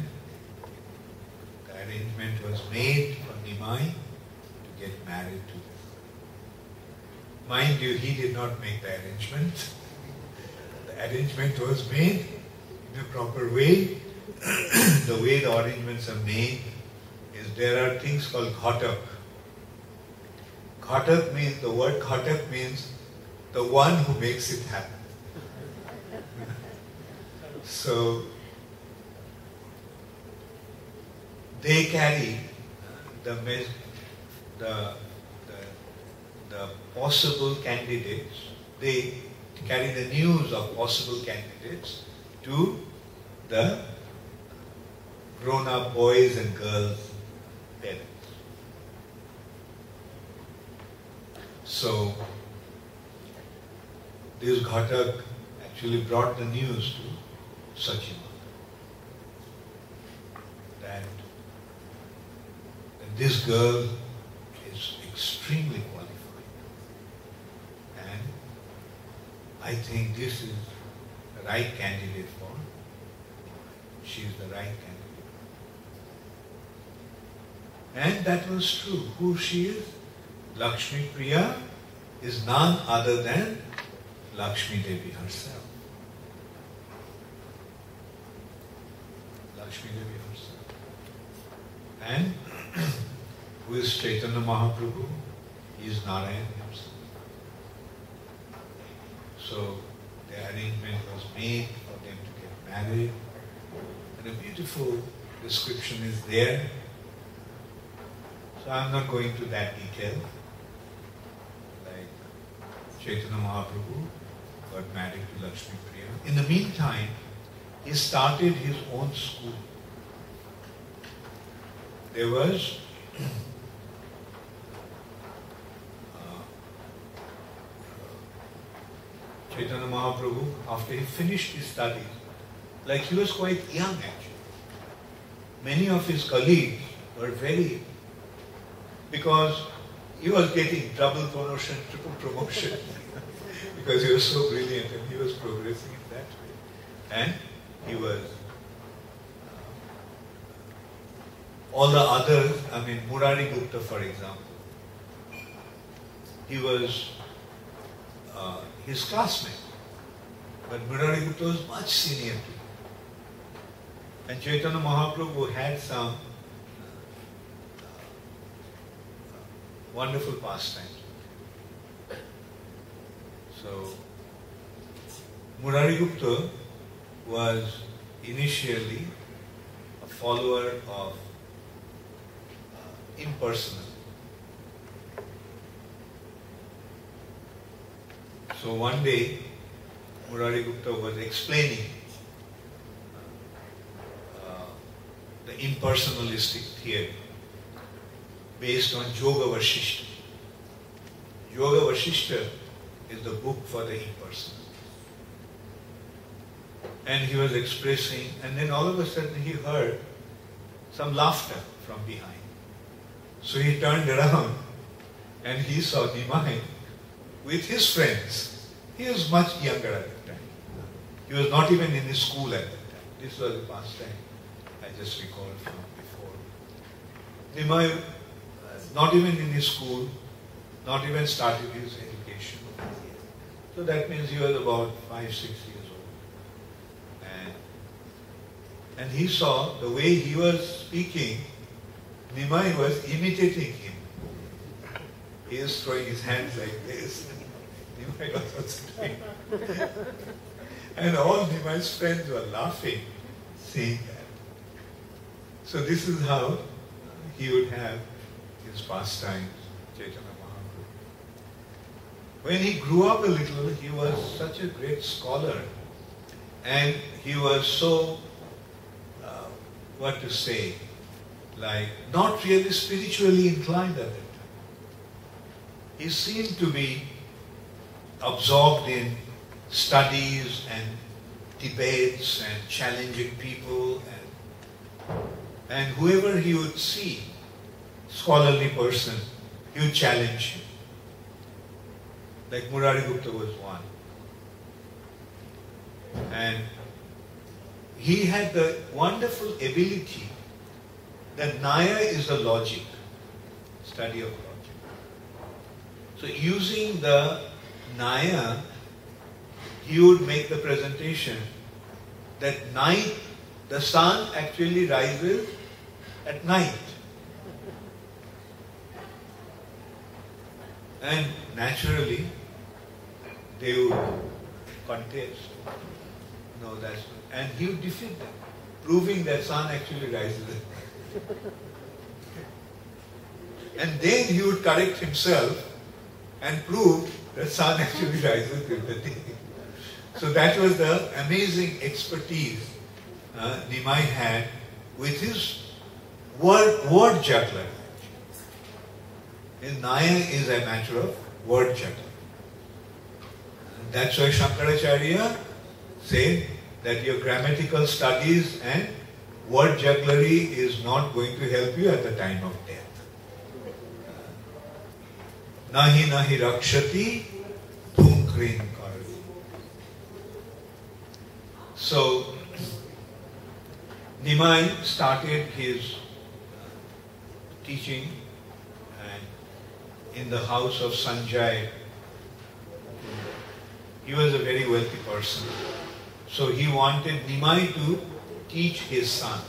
the arrangement was made for Nimai to get married to this girl. Mind you, he did not make the arrangement. The arrangement was made in a proper way. The way the arrangements are made is there are things called ghatak. Ghatak means, the word ghatak means the one who makes it happen. So they carry the possible candidates, they carry the news of possible candidates to the grown-up boys and girls' parents. So this ghatak actually brought the news to Sachima that this girl is extremely qualified. And I think this is the right candidate for her. She is the right candidate. And that was true. Who she is? Lakshmi Priya is none other than Lakshmi Devi herself. Lakshmi Devi herself. And who is Chaitanya Mahaprabhu? He is Narayan himself. So the arrangement was made for them to get married. And a beautiful description is there. So I'm not going to that detail. Like Chaitanya Mahaprabhu got married to Lakshmi Priya. In the meantime, he started his own school. There was Chaitanya Mahaprabhu, after he finished his studies, like he was quite young actually. Many of his colleagues were very, because he was getting double promotion, triple promotion, because he was so brilliant and he was progressing in that way. And he was, all the others, I mean Murari Gupta for example, he was his classmate, but Murari Gupta was much senior to him. And Chaitanya Mahaprabhu had some wonderful pastimes. So, Murari Gupta was initially a follower of impersonal. So one day, Murari Gupta was explaining the impersonalistic theory based on Yoga Vasishta. Yoga Vasishta is the book for the impersonal. And he was expressing, and then all of a sudden he heard some laughter from behind. So he turned around and he saw Nimai with his friends. He was much younger at that time. He was not even in his school at that time. This was the past time I just recalled from before. Nimai, not even in his school, not even started his education. So that means he was about 5-6 years old. And he saw the way he was speaking, Nimai was imitating him. He is throwing his hands like this. Nimai was also doing. And all Nimai's friends were laughing, seeing that. So this is how he would have his pastimes, Chaitanya Mahaprabhu. When he grew up a little, he was such a great scholar. And he was so, like not really spiritually inclined at that time. He seemed to be absorbed in studies and debates and challenging people, and whoever he would see, scholarly person, he would challenge him. Like Murari Gupta was one. And he had the wonderful ability that Naya is the logic, study of logic. So using the Naya, he would make the presentation that night, the sun actually rises at night. And naturally, they would contest. No, that's not. And he would defeat them, proving that sun actually rises at night. And then he would correct himself and prove that sun actually rises in the day. So that was the amazing expertise Nimai had with his word juggler. His Naya is a matter of word juggler. That's why Shankaracharya said that your grammatical studies and word jugglery is not going to help you at the time of death. Nahi nahi rakshati dhunkrin karvi. So, Nimai started his teaching in the house of Sanjay. He was a very wealthy person. So he wanted Nimai to teach his son.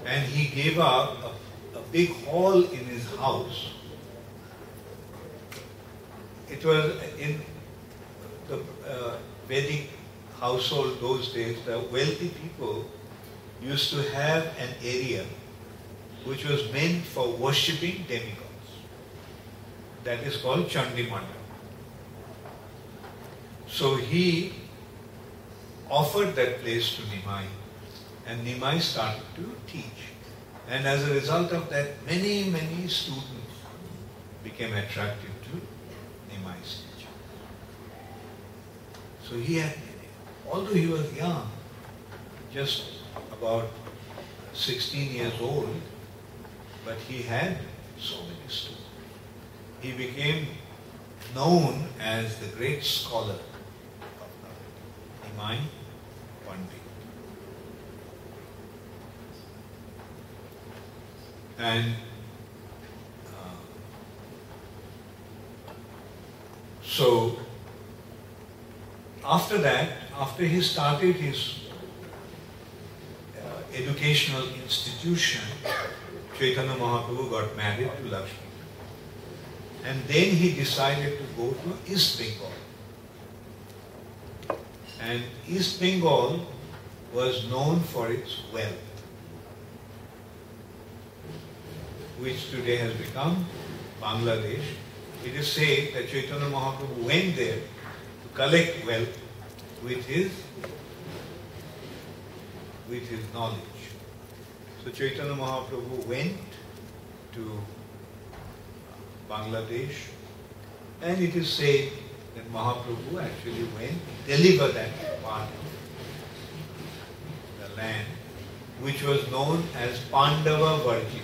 and he gave up a big hall in his house. It was in the Vedic household those days, the wealthy people used to have an area which was meant for worshipping demigods. That is called Chandi Mandap. So he offered that place to Nimai, and Nimai started to teach. And as a result of that, many, many students became attracted to Nimai's teaching. So he had, although he was young, just about 16 years old, but he had so many students. He became known as the great scholar of Nimai Pandit. And so after that, after he started his educational institution, Chaitanya Mahaprabhu got married to Lakshmi. And then he decided to go to East Bengal. And East Bengal was known for its wealth, which today has become Bangladesh. It is said that Chaitanya Mahaprabhu went there to collect wealth with his knowledge. So Chaitanya Mahaprabhu went to Bangladesh, and it is said that Mahaprabhu actually went to deliver that part of the land, which was known as Pandava Varji.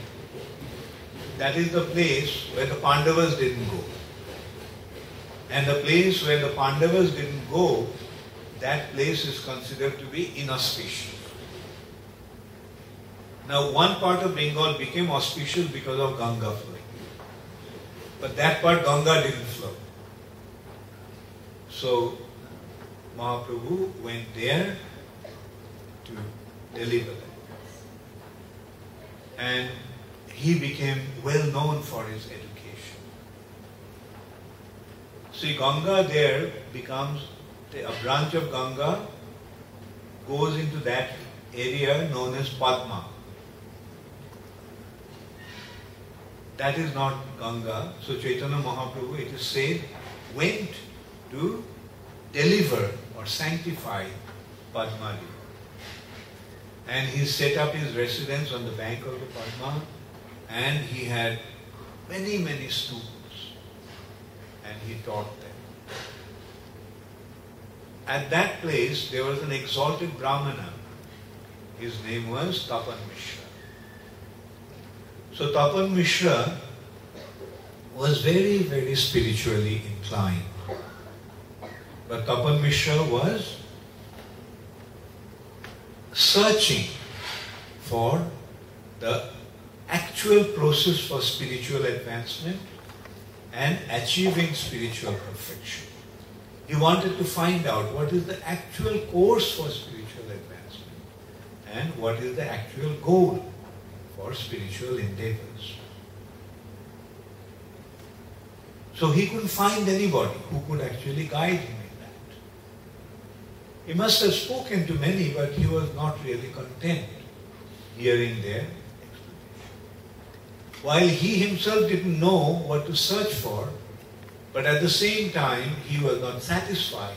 That is the place where the Pandavas didn't go. And the place where the Pandavas didn't go, that place is considered to be inauspicious. Now, one part of Bengal became auspicious because of Ganga flowing. But that part, Ganga didn't flow. So, Mahaprabhu went there to deliver that. And he became well known for his education. See, Ganga there becomes, a branch of Ganga goes into that area known as Padma. That is not Ganga. So Chaitanya Mahaprabhu, it is said, went to deliver or sanctify Padma River. And he set up his residence on the bank of the Padma, and he had many, many students, and he taught them. At that place, there was an exalted Brahmana. His name was Tapan Mishra. So Tapan Mishra was very, very spiritually inclined. But Tapan Mishra was searching for the actual process for spiritual advancement and achieving spiritual perfection. He wanted to find out what is the actual course for spiritual advancement and what is the actual goal for spiritual endeavors. So he couldn't find anybody who could actually guide him in that. He must have spoken to many, but he was not really content hearing their explanation. While he himself didn't know what to search for, but at the same time he was not satisfied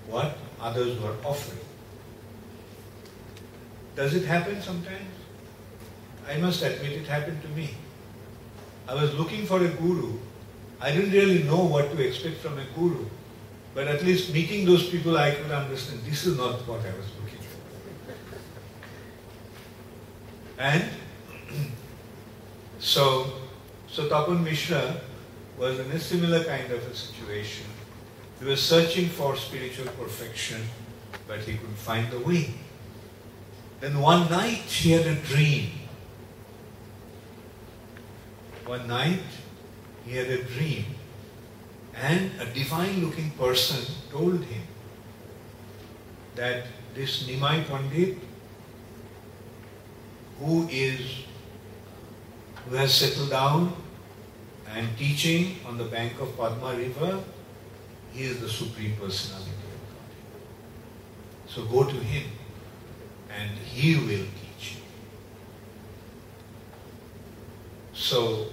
what others were offering. Does it happen sometimes? I must admit it happened to me. I was looking for a guru. I didn't really know what to expect from a guru, but at least meeting those people I could understand this is not what I was looking for. And so Tapan Mishra was in a similar kind of a situation. He was searching for spiritual perfection, but he couldn't find the way. Then one night he had a dream. One night he had a dream, and a divine-looking person told him that this Nimai Pandit, who has settled down and teaching on the bank of Padma river. He is the Supreme Personality of God. So go to him and he will teach you. So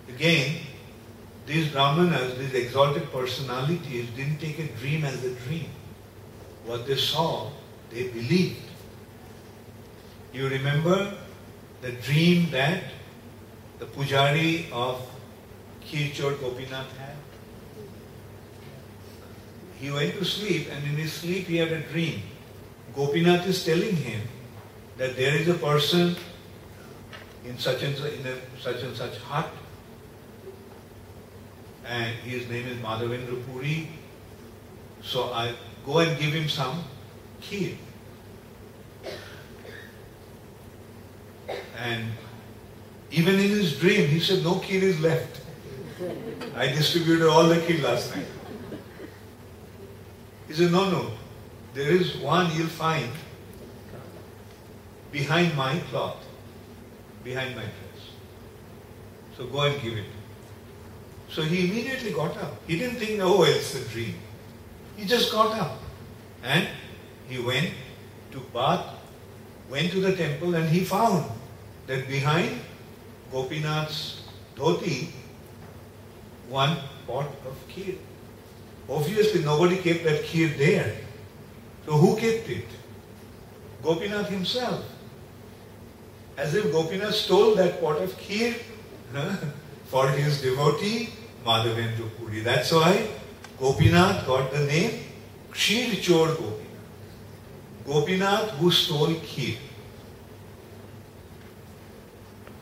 again, these Brahmanas, these exalted personalities didn't take a dream as a dream. What they saw, they believed. You remember the dream that the Pujari of Khirchor Gopinath had? He went to sleep, and in his sleep he had a dream. Gopinath is telling him that there is a person in such and such hut, and his name is Madhavendra Puri. So I go and give him some kheer. And even in his dream, he said, no kheer is left. I distributed all the kheer last night. He said, no, there is one you'll find behind my cloth, behind my dress. So go and give it. So he immediately got up. He didn't think, oh, it's a dream. He just got up. And he went, took bath, went to the temple, and he found that behind Gopinath's dhoti, one pot of kheer. Obviously, nobody kept that kheer there. So who kept it? Gopinath himself. As if Gopinath stole that pot of kheer for his devotee, Madhavendra Puri. That's why Gopinath got the name Khirchor Gopinath. Gopinath who stole kheer.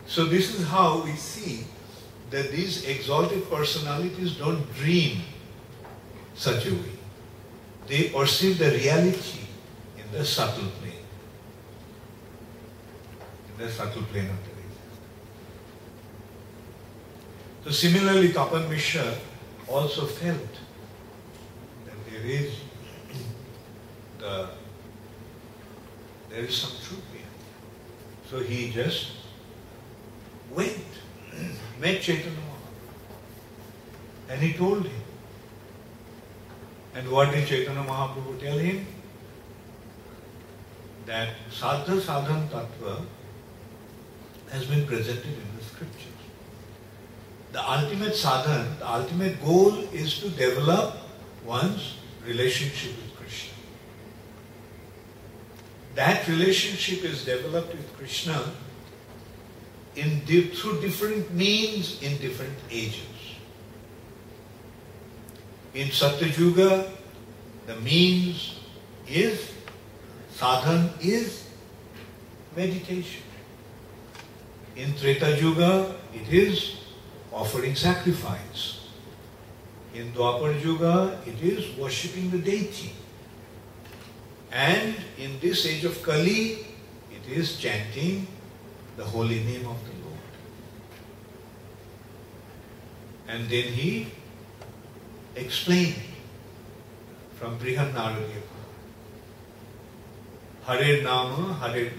So this is how we see that these exalted personalities don't dream such a way. They perceive the reality in the subtle plane. In the subtle plane of the existence. So similarly, Tapan Mishra also felt that there is some truth behind it. So he just went, met Chaitanya Mahaprabhu, and he told him. And what did Chaitanya Mahaprabhu tell him? That Sadha Sadhan Tattva has been presented in the scriptures. The ultimate sadhan, the ultimate goal is to develop one's relationship with Krishna. That relationship is developed with Krishna through different means in different ages. In Satyuga, the means is, sadhan is meditation. In Treta Yuga, it is offering sacrifice. In Dwapar Yuga, it is worshipping the deity. And in this age of Kali, it is chanting the holy name of the Lord. And then he explained from Brihan Naradiya. Hare Nama, Hare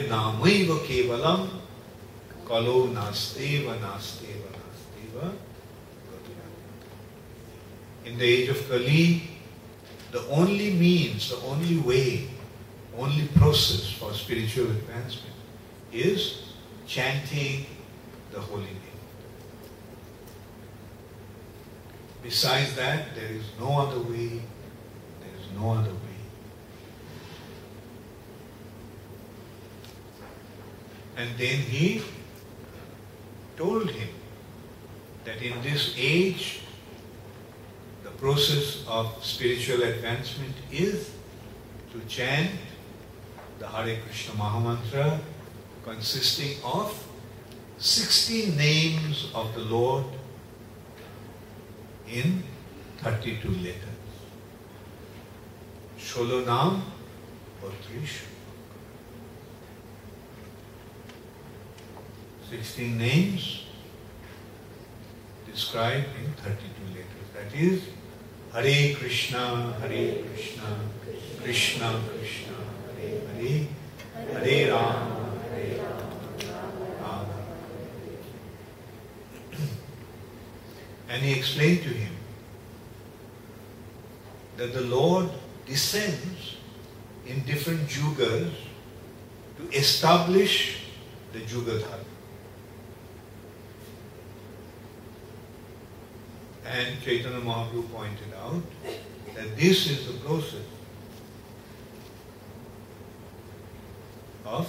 Namaiva Kevalam, Kalo Nasteva, Nasteva, Nasteva. In the age of Kali, the only means, the only way, only process for spiritual advancement is chanting the holy name. Besides that, there is no other way. There is no other way. And then he told him that in this age, the process of spiritual advancement is to chant the Hare Krishna Mahamantra consisting of 16 names of the Lord in 32 letters. Sholo Naam or Trish. 16 names described in 32 letters. That is Hare Krishna, Krishna Krishna, Hare Hare, Hare Rama, Rama. And he explained to him that the Lord descends in different yugas to establish the Yuga Dharma. And Chaitanya Mahaprabhu pointed out that this is the process of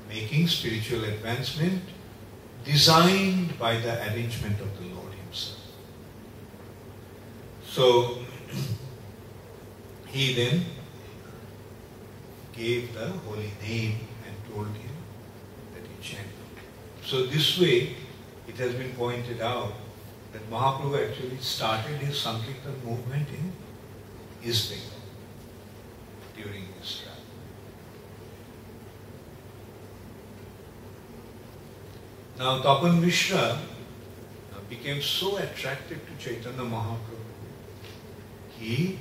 making spiritual advancement designed by the arrangement of the Lord Himself. So, he then gave the holy name and told him that he chanted. So this way, it has been pointed out that Mahaprabhu actually started his Sankirtan movement in East Bengal during his travel. Now Tapan Mishra became so attracted to Chaitanya Mahaprabhu, he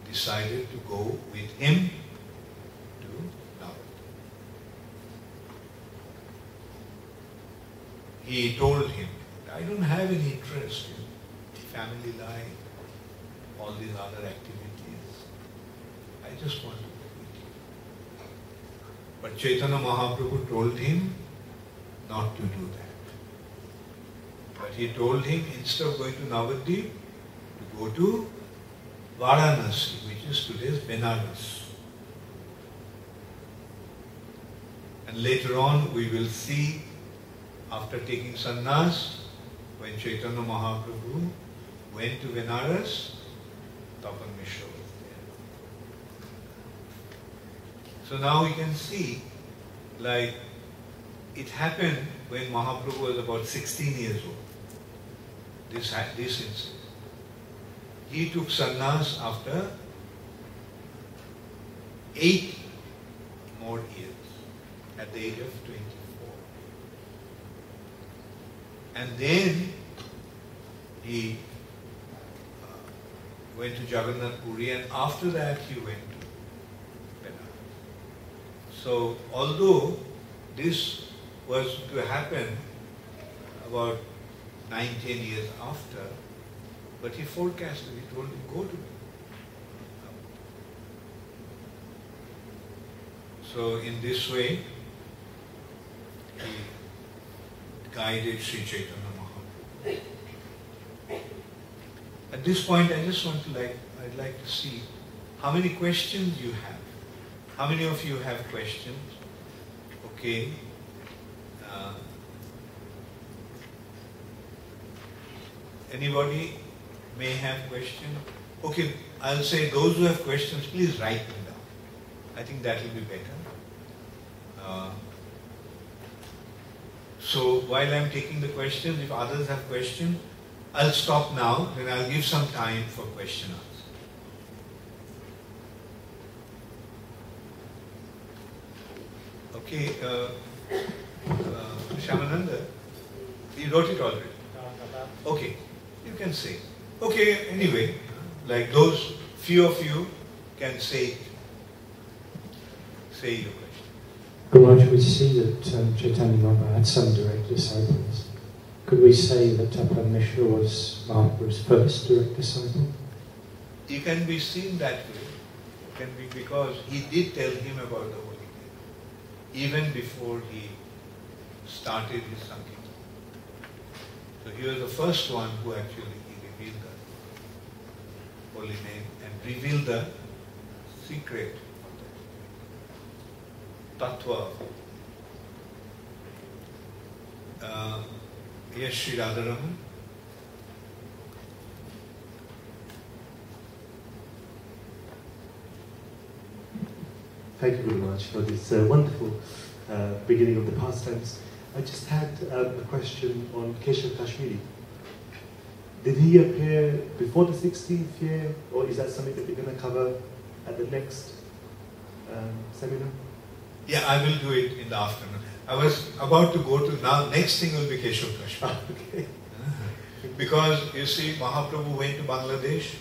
decided to go with him to Navadvip. He told him, I don't have any interest in family life, all these other activities. I just want to go with you. But Chaitanya Mahaprabhu told him not to do that. But he told him, instead of going to Navadvip, to go to Varanasi, which is today's Benares. And later on we will see, after taking sannyas, when Chaitanya Mahaprabhu went to Benares, Tapan Mishra was there. So now we can see, like, it happened when Mahaprabhu was about 16 years old. This incident. He took sannyas after 8 more years, at the age of 24. And then he went to Jagannath Puri, and after that he went to Benares. So although this was to happen about 9-10 years after, but he forecasted, he told him, go to me. So in this way, he guided Sri Chaitanya Mahaprabhu. At this point, I just want to I'd like to see how many questions you have. How many of you have questions? Okay. Anybody may have questions? Okay, I'll say those who have questions, please write them down. I think that will be better. So while I'm taking the questions, if others have questions, I'll stop now, then I'll give some time for question answer. Okay, Shamananda, you wrote it already? Okay, you can say. Okay, anyway, like those few of you can say your question. Guruji, we see that Chaitanya Mahaprabhu had some direct disciples. Could we say that Tapan Mishra was Mahaprabhu's first direct disciple? It can be seen that way. It can be because he did tell him about the Holy Name, even before he started his Sankirtan. So he was the first one who actually revealed the Holy Name and revealed the secret of the Tattva. Yes, Sri Radharaman. Thank you very much for this wonderful beginning of the pastimes. I just had a question on Keshav Kashmiri. Did he appear before the 16th year, or is that something that we're going to cover at the next seminar? Yeah, I will do it in the afternoon. I was about to go to now. Next thing will be Keshav Kashmiri. Okay. Because you see, Mahaprabhu went to Bangladesh,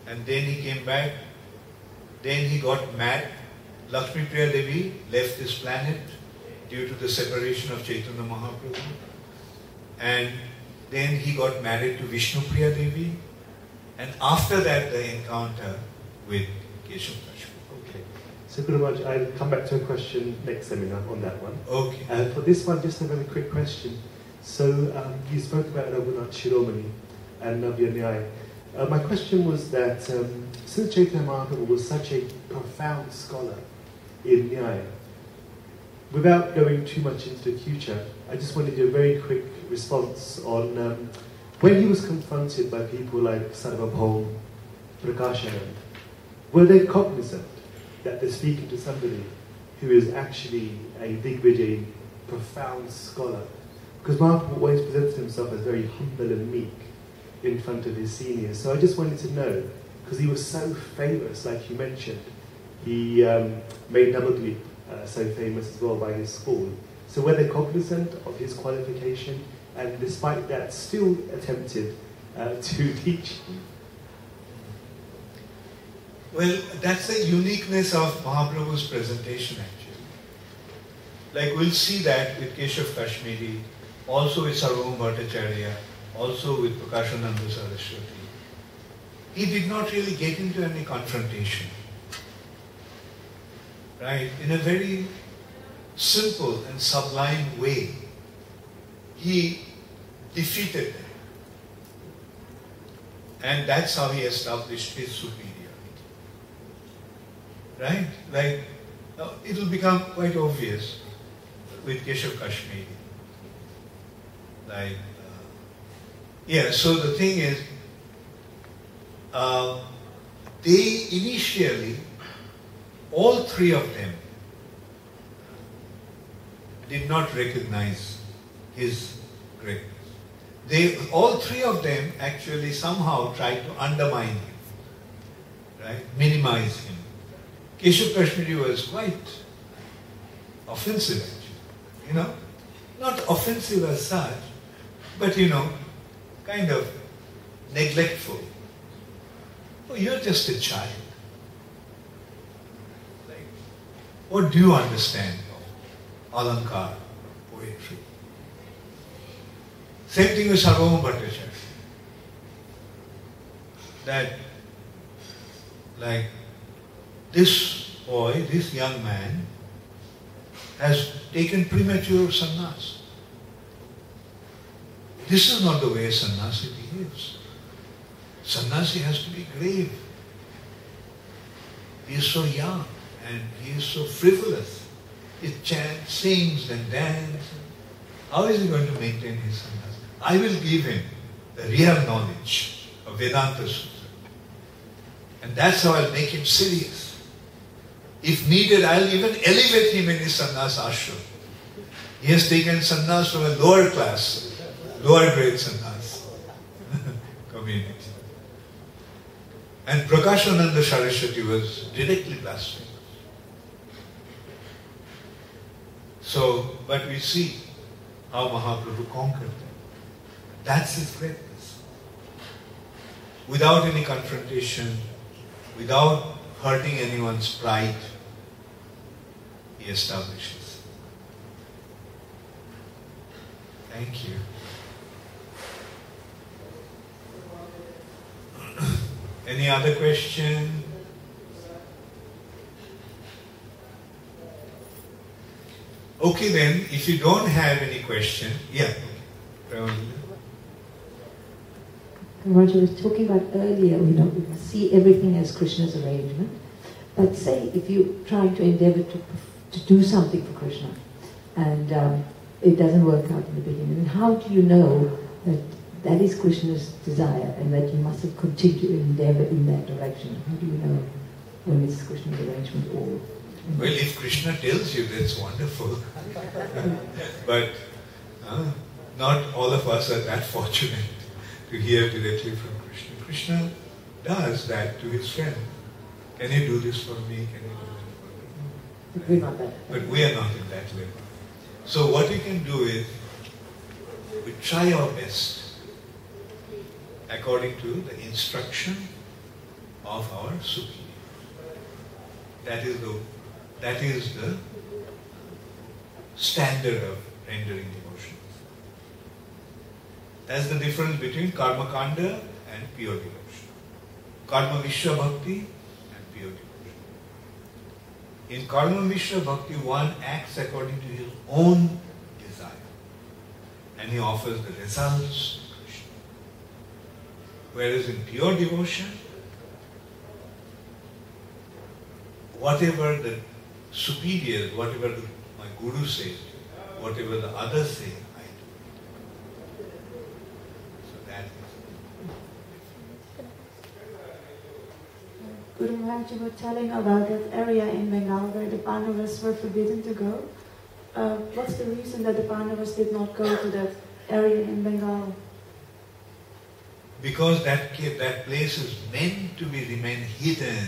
and then he came back. Then he got mad. Lakshmi Priya Devi left this planet due to the separation of Chaitanya Mahaprabhu. And then he got married to Vishnu Priya Devi. And after that, the encounter with Keshav Kashmiri. Okay. So Guru Maharaj, I'll come back to a question next seminar on that one. Okay. For this one, just a very quick question. So you spoke about Raghunath Shiromani and Navya Nyaya. My question was that since Chaitanya Mahaprabhu was such a profound scholar in Nyaya, without going too much into the future, I just wanted a very quick response on when he was confronted by people like Sarvabhaum, Prakashanand, were they cognizant that they're speaking to somebody who is actually a Digvijay, profound scholar? Because Mahaprabhu always presents himself as very humble and meek in front of his seniors. So I just wanted to know, because he was so famous, like you mentioned, he made Navadvip so famous as well by his school. So were they cognizant of his qualification, and despite that still attempted to teach? Well, that's the uniqueness of Mahaprabhu's presentation actually. Like we'll see that with Keshav Kashmiri, also with Sarvabhauma Bhattacharya, also with Prakashananda Saraswati. He did not really get into any confrontation. Right? In a very simple and sublime way, he defeated them. And that's how he established his superiority. Right? Like, it will become quite obvious with Keshav Kashmiri. Like, so the thing is, they initially, all three of them did not recognize his greatness. All three of them actually somehow tried to undermine him, right? Minimize him. Keshav Kashmiri was quite offensive actually, not offensive as such, but kind of neglectful. Oh, you're just a child. Like, what do you understand of Alankar, poetry? Same thing with Sarvabhauma Bhattacharya. That, like, this boy, this young man, has taken premature sannyas. This is not the way a sannyasi behaves. Sannyasi has to be grave. He is so young and he is so frivolous. He chants, sings and dances. How is he going to maintain his sannyas? I will give him the real knowledge of Vedanta Sutra. And that's how I'll make him serious. If needed, I'll even elevate him in his sannyas ashram. He has taken sannyas from a lower class, lower grade sannyas community. And Prakashananda Saraswati was directly blasphemous. So, but we see how Mahaprabhu conquered them. That's his greatness. Without any confrontation, without hurting anyone's pride, he establishes. Thank you. Any other question? Okay then, if you don't have any question, What you were talking about earlier, we see everything as Krishna's arrangement. But say if you're trying to endeavor to do something for Krishna and it doesn't work out in the beginning, how do you know that that is Krishna's desire and that you mustn't continue to endeavor in that direction? How do you know when it's Krishna's arrangement or... Well, if Krishna tells you, that's wonderful. But not all of us are that fortunate to hear directly from Krishna. Krishna does that to his friend. Can you do this for me? Can you do that for me? We're not that. But we are not in that level. So what we can do is, we try our best according to the instruction of our superior. That is the standard of rendering devotion. That's the difference between karma kanda and pure devotion. Karma Mishra Bhakti and pure devotion. In Karma Mishra Bhakti, one acts according to his own desire. And he offers the results to Krishna. Whereas in pure devotion, whatever the superior, whatever my guru says, whatever the others say, I do. So that is. Guru Maharaj, you were telling about that area in Bengal where the Pandavas were forbidden to go. What's the reason that the Pandavas did not go to that area in Bengal? Because that place is meant to remain hidden.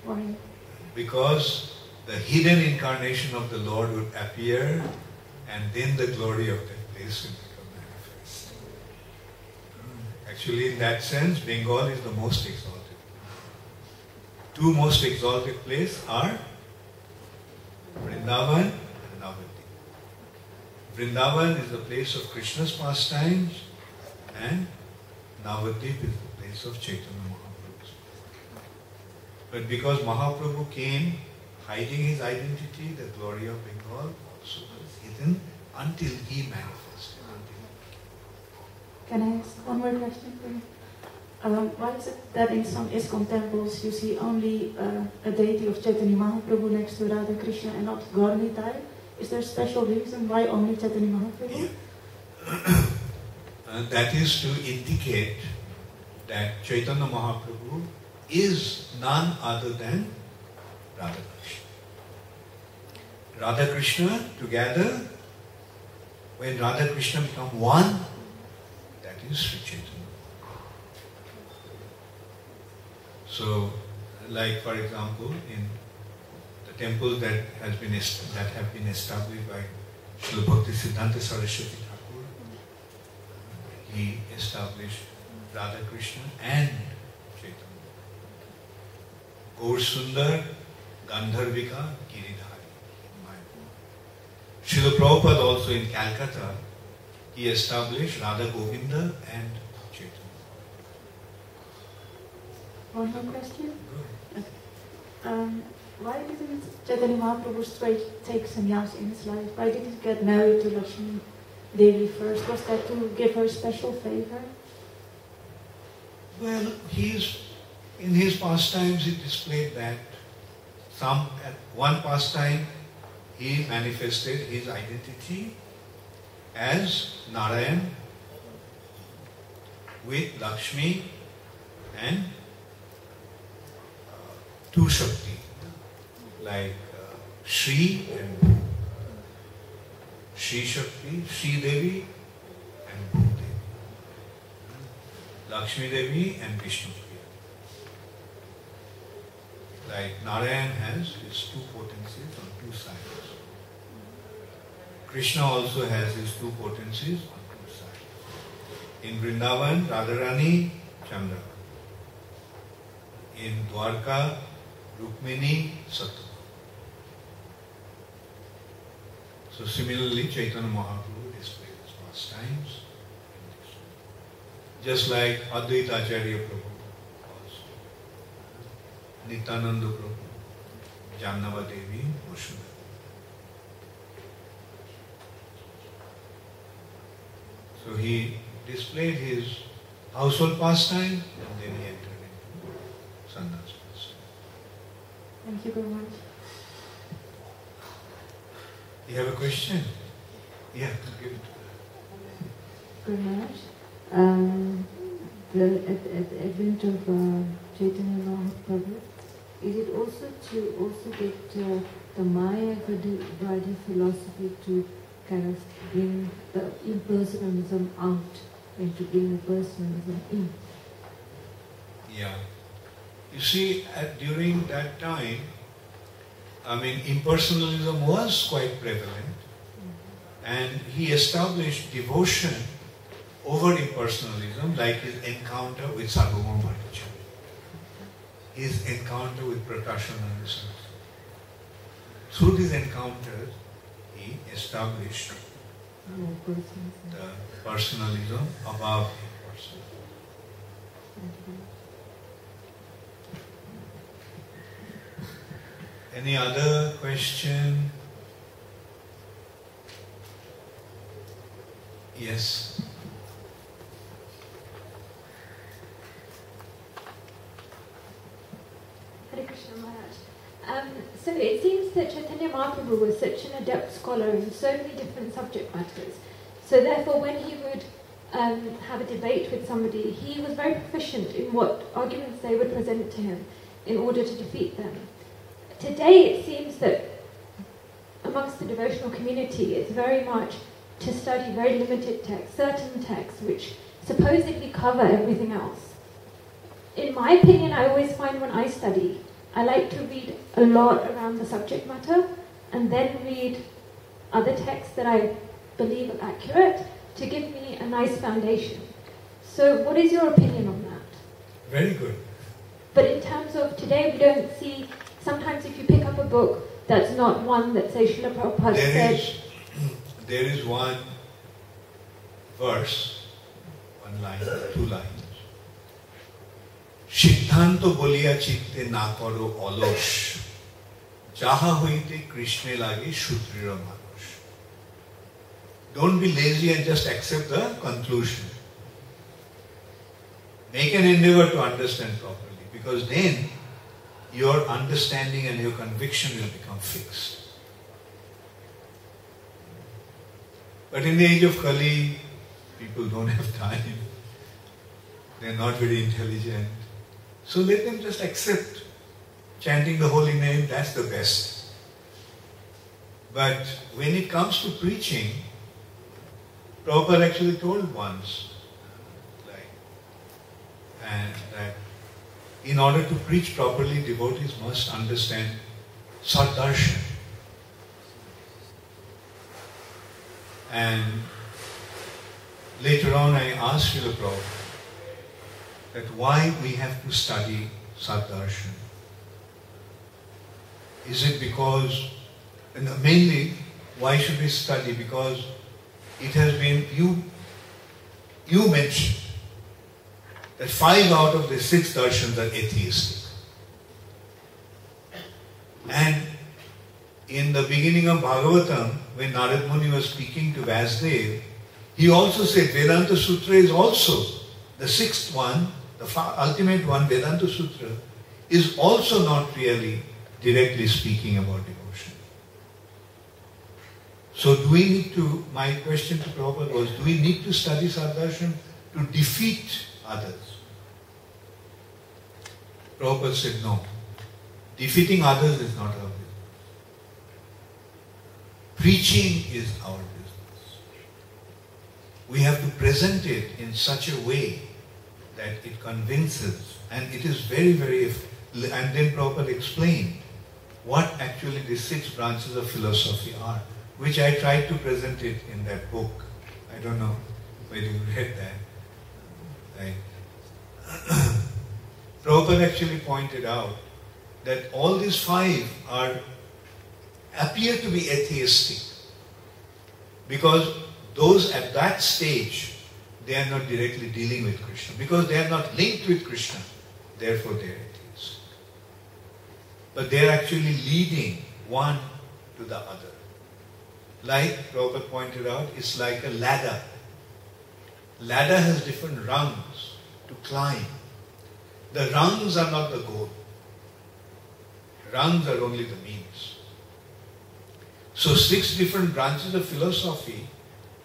Why? Because the hidden incarnation of the Lord would appear, and then the glory of that place will become manifest. Actually, in that sense, Bengal is the most exalted. Two most exalted places are Vrindavan and Navadvip. Vrindavan is the place of Krishna's pastimes, and Navadvip is the place of Chaitanya Mahaprabhu's. But because Mahaprabhu came hiding his identity, the glory of Bengal also was hidden until he manifested. Can I ask one more question for you? Why is it that in some ISKCON temples you see only a deity of Chaitanya Mahaprabhu next to Radha Krishna and not Gaura-Nitai? Is there a special reason why only Chaitanya Mahaprabhu? Yeah. That is to indicate that Chaitanya Mahaprabhu is none other than Radha Krishna. Radha Krishna together, when Radha Krishna become one, that is Sri Chaitanya. So, like for example, in the temples that have been established by Srila Bhakti Siddhanta Saraswati Thakur, he established Radha Krishna and Chaitanya. Gaur Sundar, Gandharvika, Giridhari. Srila Prabhupada also in Calcutta, he established Radha Govinda and Chaitanya. One more question? Why didn't Chaitanya Mahaprabhu take sannyas in his life? Why did he get married to Lakshmi Devi first? Was that to give her special favor? Well, in his pastimes he displayed that at one pastime he manifested his identity as Narayan with Lakshmi and two Shakti, like Shri and Bhu. Shri Shakti, Shri Devi and Bhu Devi. Lakshmi Devi and Vishnu Priya. Like Narayan has his two potencies on two sides. Krishna also has his two potencies on two sides. In Vrindavan, Radharani, Chandra. In Dwarka, Rukmini, Satyabhama. So similarly, Chaitanya Mahaprabhu displayed his pastimes. Just like Advaita Acharya Prabhu also. Nityananda Prabhu, Jannava Devi, Vasudha. So he displayed his household pastime and then he entered into sannyas pastime. Thank you very much. You have a question? Yeah, give it to Guru Maharaj, at the advent of Chaitanya Mahaprabhu, is it also to get the Maya Vada philosophy to kind of bring the impersonalism out and to bring the personalism in? Yeah. You see, during that time, impersonalism was quite prevalent, and he established devotion over impersonalism, like his encounter with Sarvabhauma Bhattacharya. his encounter with Prakashananda Saraswati. Through these encounters, he established the personalism above impersonalism. Any other question? Yes. Hare Krishna Maharaj. So it seems that Chaitanya Mahaprabhu was such an adept scholar in so many different subject matters. So therefore when he would have a debate with somebody, he was very proficient in what arguments they would present to him in order to defeat them. Today it seems that amongst the devotional community it's very much to study very limited texts, certain texts which supposedly cover everything else. In my opinion, I always find when I study, I like to read a lot around the subject matter and then read other texts that I believe are accurate to give me a nice foundation. So what is your opinion on that? Very good. But in terms of today, we don't see, sometimes if you pick up a book that's not one that, say, Srila Prabhupada said... There is one verse, one line, two lines. Siddhanto bolia chitte na koro olosh, jaha hoite Krishne lage shutrira manush. Don't be lazy and just accept the conclusion. Make an endeavor to understand properly, because then your understanding and your conviction will become fixed. But in the age of Kali, people don't have time. They're not very intelligent. So let them just accept chanting the holy name, that's the best. But when it comes to preaching, Prabhupada actually told once, that in order to preach properly, devotees must understand Saddarshan. And later on I asked Srila Prabhupada that why we have to study Saddarshan. Is it because, and mainly, why should we study? Because it has been, you mentioned that 5 out of the 6 darshans are atheistic. And in the beginning of Bhagavatam, when Narad Muni was speaking to Vasudev, he also said Vedanta Sutra is also, the 6th one, the ultimate one, Vedanta Sutra, is also not really directly speaking about devotion. So do we need to, my question to Prabhupada was, do we need to study Saddarshan to defeat others? Prabhupada said no. Defeating others is not our business. Preaching is our business. We have to present it in such a way that it convinces, and it is very, very, and then Prabhupada explained what actually the 6 branches of philosophy are, which I tried to present it in that book. I don't know whether you read that. Prabhupada actually pointed out that all these 5 appear to be atheistic because those at that stage, they are not directly dealing with Krishna, because they are not linked with Krishna, therefore they are atheists. But they are actually leading one to the other. Like Prabhupada pointed out, it's like a ladder. Ladder has different rungs to climb. The rungs are not the goal. Rungs are only the means. So 6 different branches of philosophy,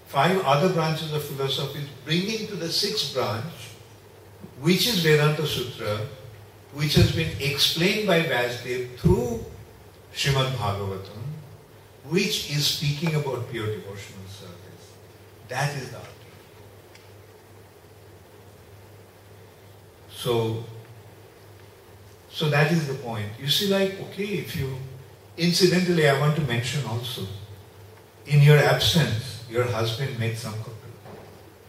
5 other branches of philosophy, bringing to the 6th branch, which is Vedanta Sutra, which has been explained by Vasudev through Srimad Bhagavatam, which is speaking about pure devotional service. That is the ultimate. So that is the point. You see, like, okay, incidentally, I want to mention also, in your absence, your husband made some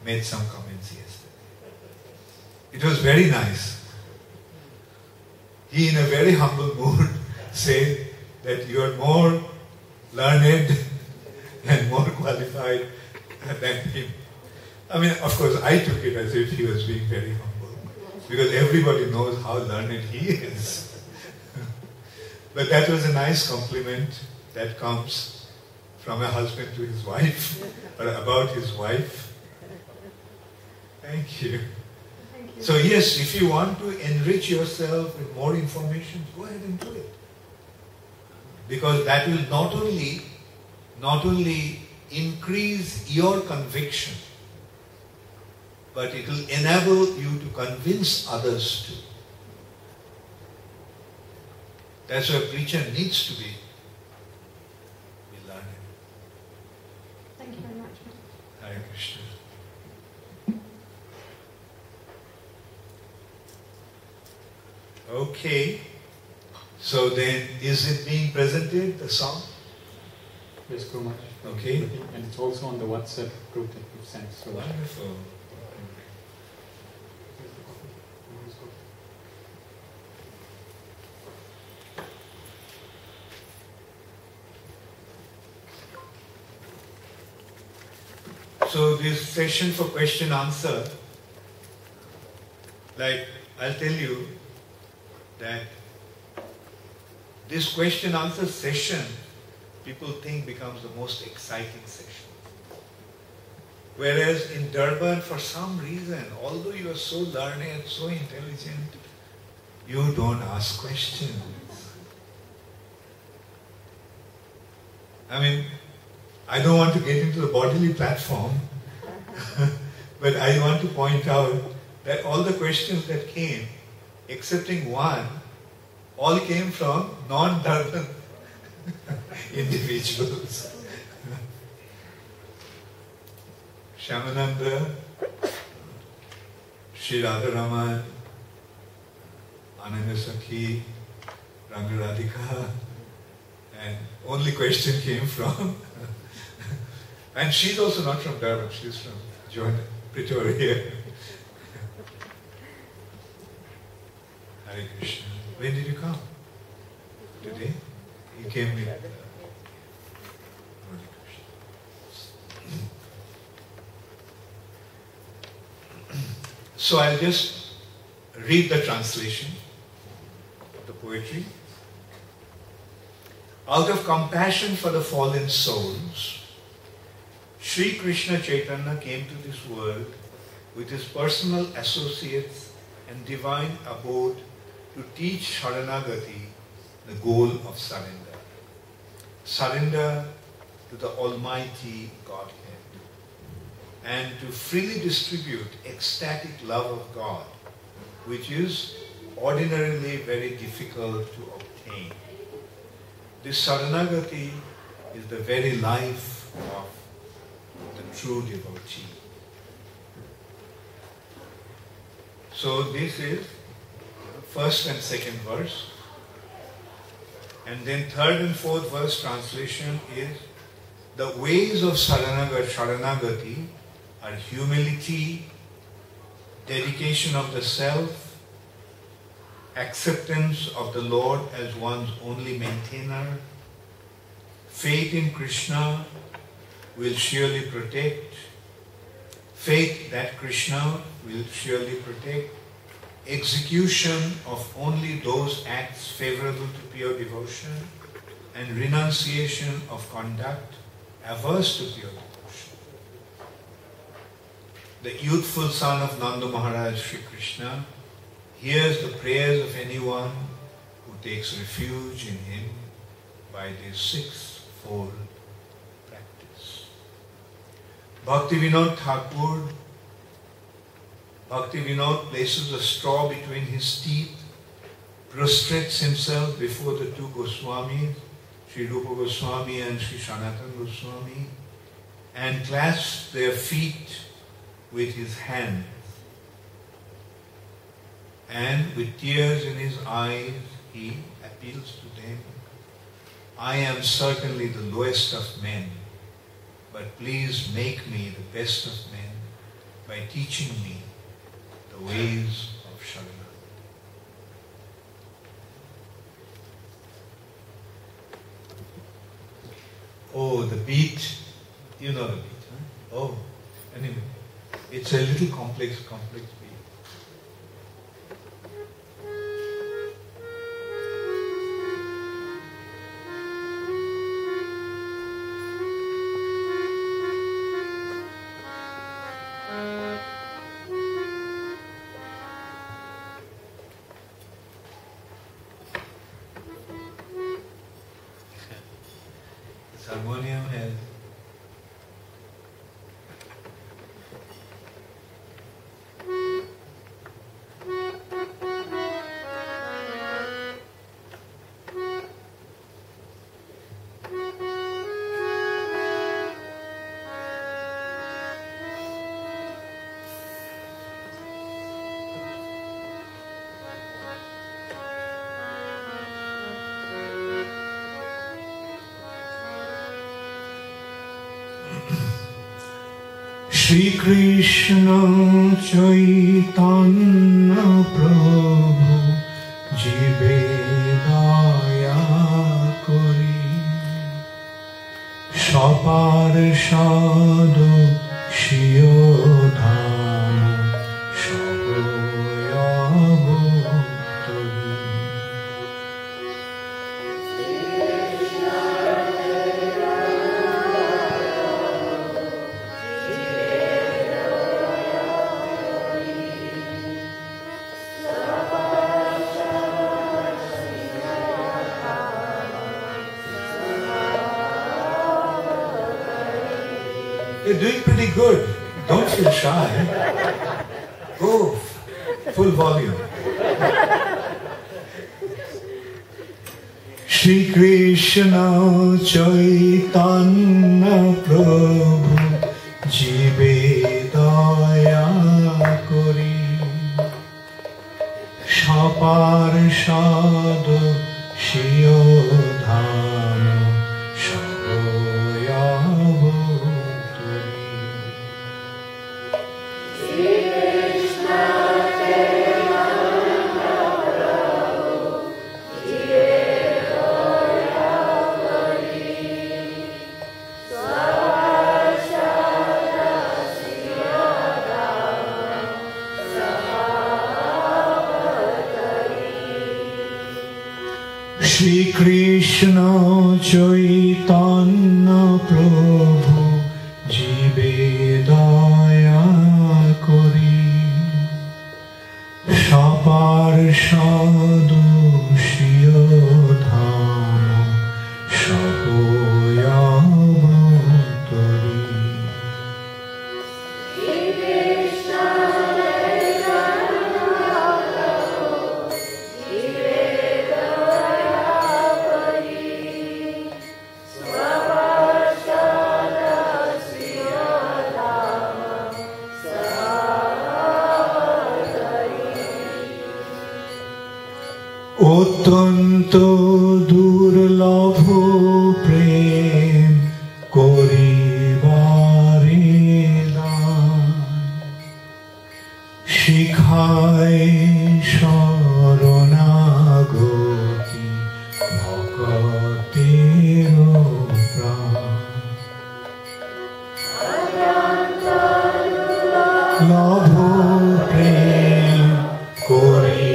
comments yesterday. It was very nice. he in a very humble mood said that you are more learned and more qualified than him. I mean, of course, I took it as if he was being very humble, because everybody knows how learned he is. But that was a nice compliment that comes from a husband to his wife, or about his wife. Thank you. Thank you. So yes, if you want to enrich yourself with more information, go ahead and do it. Because that will not only increase your conviction, but it will enable you to convince others too. That's why a preacher needs to be learned. Thank you very much. Hare Krishna. Okay. So then, is it being presented, the song? Yes, Guru Maharaj. Okay. And it's also on the WhatsApp group that you've sent. So Wonderful. So this session for question answer, like I'll tell you that this question answer session, people think becomes the most exciting session. Whereas in Durban, for some reason, although you are so learned, so intelligent, you don't ask questions. I mean, I don't want to get into the bodily platform, but I want to point out that all the questions that came, excepting one, all came from non-Durban individuals. Shyamananda, Sri Radharaman, Ananda Sakhi, Rangaradhika, and only question came from, and she's also not from Durban, she's from Pretoria. Hare Krishna. When did you come? Today? You came with Hare Krishna. So I'll just read the translation of the poetry. Out of compassion for the fallen souls, Sri Krishna Chaitanya came to this world with his personal associates and divine abode to teach Sharanagati, the goal of surrender. Surrender to the Almighty Godhead, and to freely distribute ecstatic love of God, which is ordinarily very difficult to obtain. This Sharanagati is the very life of the true devotee. So this is first and second verse. And then third and fourth verse translation is, the ways of Sharanagati are humility, dedication of the self, acceptance of the Lord as one's only maintainer, faith in Krishna will surely protect, faith that Krishna will surely protect, execution of only those acts favorable to pure devotion, and renunciation of conduct averse to pure devotion. The youthful son of Nanda Maharaj, Sri Krishna, hears the prayers of anyone who takes refuge in him by this sixfold practice. Bhaktivinoda Thakur, Bhaktivinoda places a straw between his teeth, prostrates himself before the two Goswamis, Sri Rupa Goswami and Sri Sanatana Goswami, and clasps their feet with his hands. And with tears in his eyes, he appeals to them, I am certainly the lowest of men, but please make me the best of men by teaching me the ways of Sharanagati. the beat, you know the beat, huh? Oh, anyway, it's a little complex beat. Harmonium has Shri Krishna Chaitanya Prabhu Jive Daya Kori Shapar Shadu Shiyo Dham Shaboya Bhutari. You're doing pretty good. Don't feel shy. Go full volume. Shri Krishna Chaitanya Prabhu Jive Daya Kori Shapar Shadu Shiyo Dham Shaboya Shri Krishna Chaitanya Prabhu Jive Daya Kori Shapar Shadu Shiyo Dham Shaboya Bhutari. অত্যন্ত দুর্লভ প্রেম করিবারে দান শিখায় শরণাগতি ভক্তের প্রাণ love প্রেম করিবারে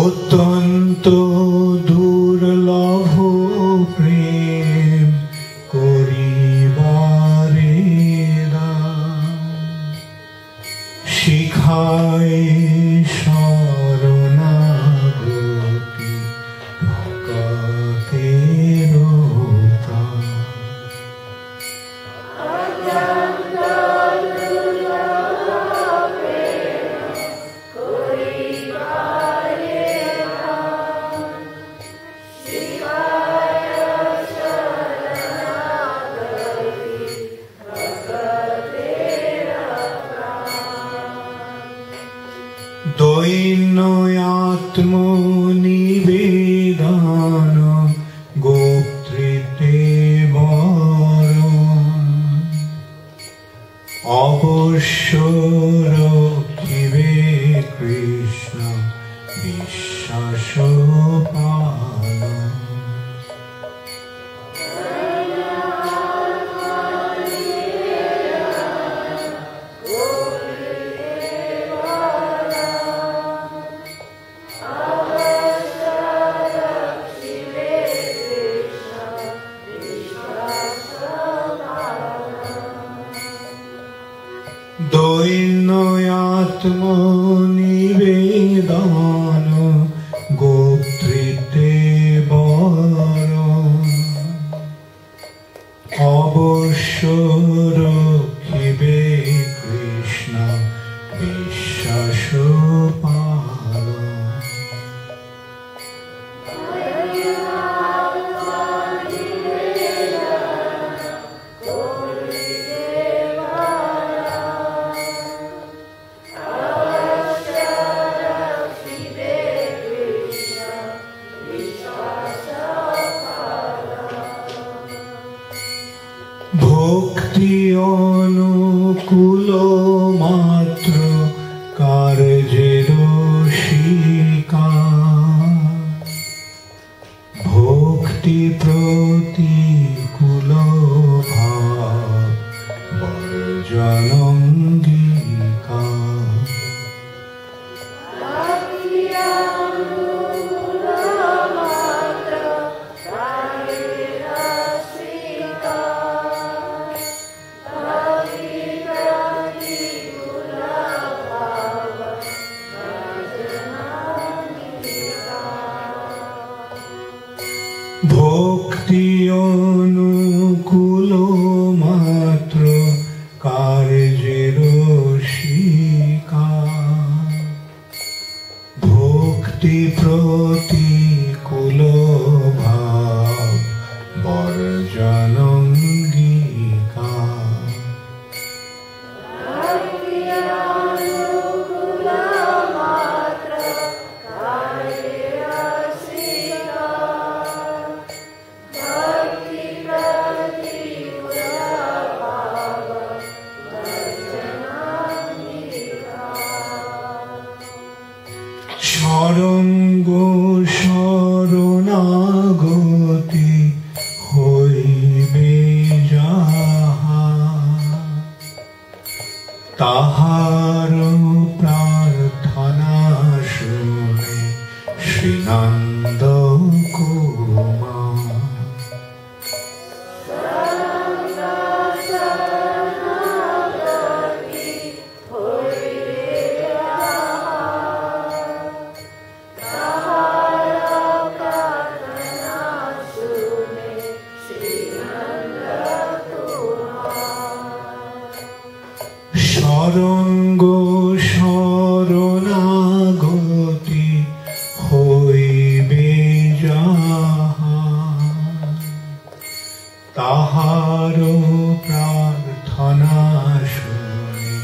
অত্যন্ত দুর্লভ প্রেম করিবারে দান শিখায় শরণাগতি ভক্তের প্রাণ। দৈন্যয়াত্মনিবেদন গোত্রিতে বর ভক্তি অনুকূল মাত্র কার্যের শিকা ভক্তি প্রতিকূল ভাব বর্জনঙ্গিকা ভক্তি অনুকূল মাত্র কার্যের শিকা ভক্তি প্রতিকূল ভাব বর্জনঙ্গিকা শরঙ্গ শরণাগতি হইবে যাহা তাহার প্রার্থনা শুনে শ্রীনন্দ কুমার শরঙ্গ শরণাগতি হইবে যাহা তাহার প্রার্থনা শুনে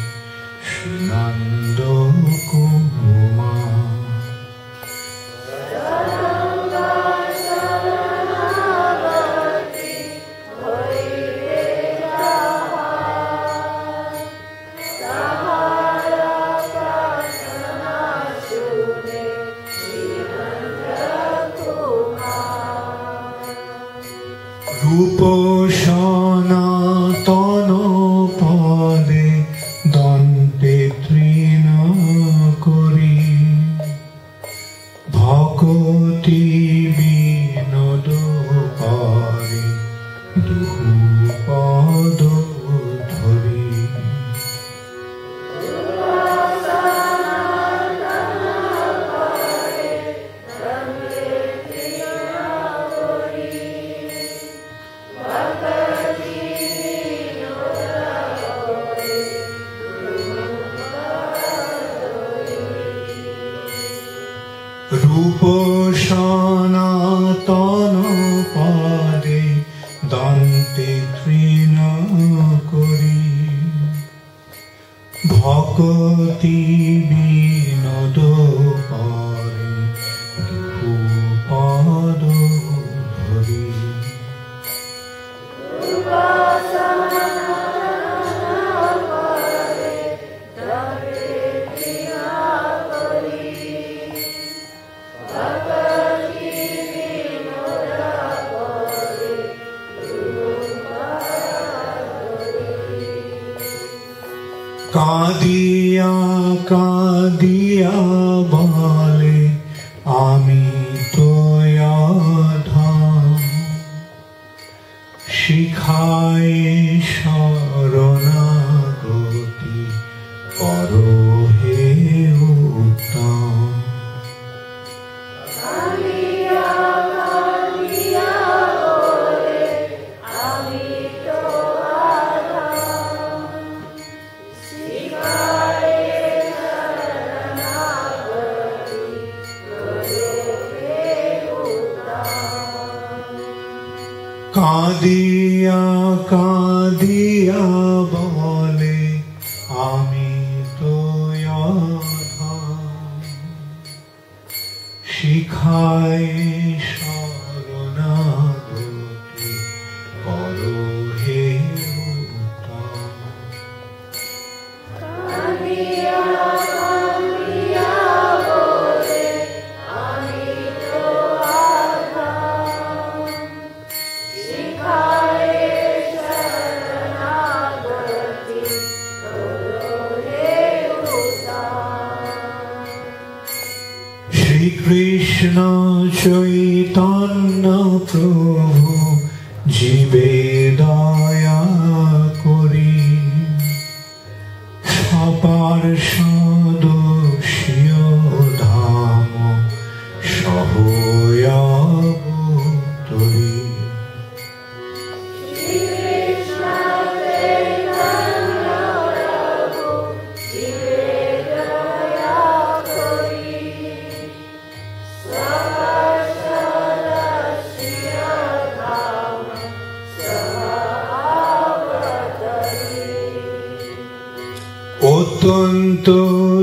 শ্রীনন্দ কুমার রূপ সনাতন পদে দন্তে তৃণ করি ভকতি বিনোদ করে দুহু পদ ধরি রূপ সনাতন পদে দন্তে তৃণ করি ভকতি বিনোদ করে দুহু পদ ধরি কাঁদিয়া কাঁদিয়া বলে আমি তো অধম শিখায় শরণাগতি করো হে উত্তম কাঁদিয়া কাঁদিয়া বলে আমি তো অধম, শিখায় শরণাগতি করো হে উত্তম। কাঁদিয়া কাঁদিয়া বলে আমি তো অধম, শিখায় শরণাগতি করো হে উত্তম। শ্রীকৃষ্ণ চৈতন্য প্রভু জীবে দয়া করি, সপার্ষদস্য ধাম সহয়াবতরি। শ্রীকৃষ্ণ চৈতন্য প্রভু জীবে দয়া করি, সপার্ষদস্য ধাম সহয়াবতরি। অত্যন্ত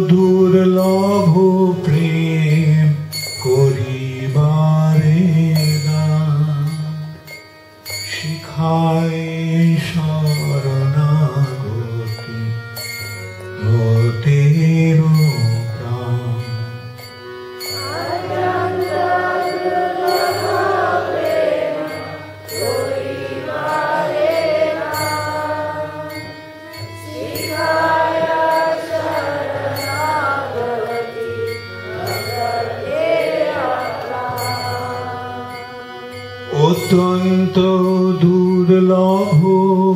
দুর্লভ প্রেম করিবারে দান, শিখায় শরণাগতি মতের প্রাণ। অত্যন্ত দুর্লভ প্রেম করিবারে দান, শিখায় শরণাগতি মতের প্রাণ। অত্যন্ত দুর্লভ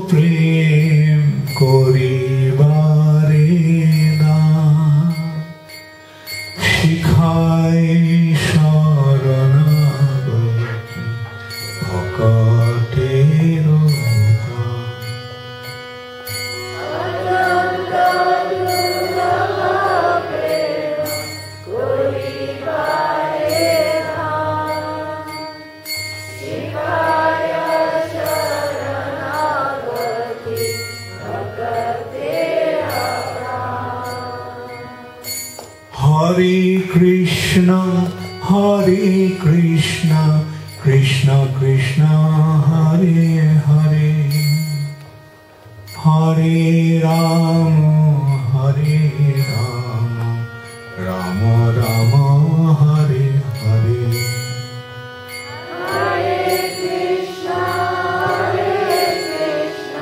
প্রেম করিবারে দান, শিখায় শরণাগতি ভকতের প্রাণ। অত্যন্ত দুর্লভ প্রেম করিবারে দান, শিখায় শরণাগতি ভকতের প্রাণ। হরে কৃষ্ণ কৃষ্ণ কৃষ্ণ হরে হরে, হরে রাম রাম রাম হরে হরে। হরে কৃষ্ণ কৃষ্ণ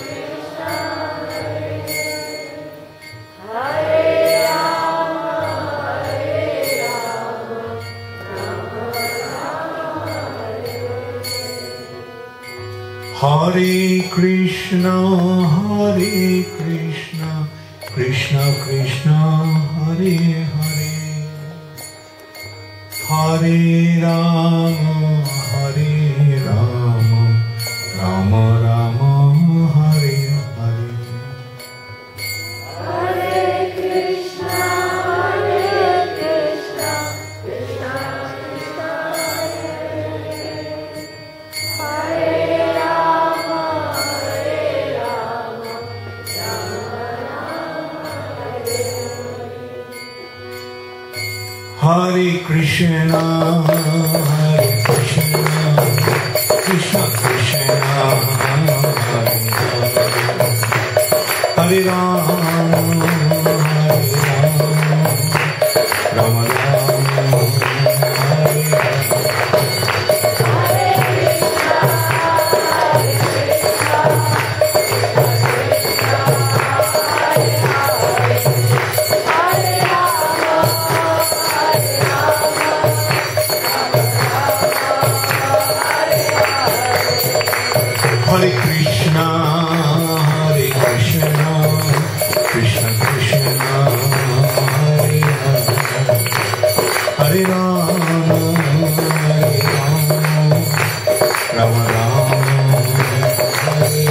কৃষ্ণ হরে, হরে রাম রাম রাম হরে। হরে কৃষ্ণ কৃষ্ণ কৃষ্ণ হরে হরে, হরে রাম রাম রাম হরে হরে। হরে কৃষ্ণ কৃষ্ণ কৃষ্ণ কৃষ্ণ হরে, হরে রাম রাম রাম হরে। Hare Krishna Krishna Krishna Hare Hare Rama Rama Rama Hare Hare Krishna Krishna Krishna Hare Hare Hare Rama Rama Rama Hare Hare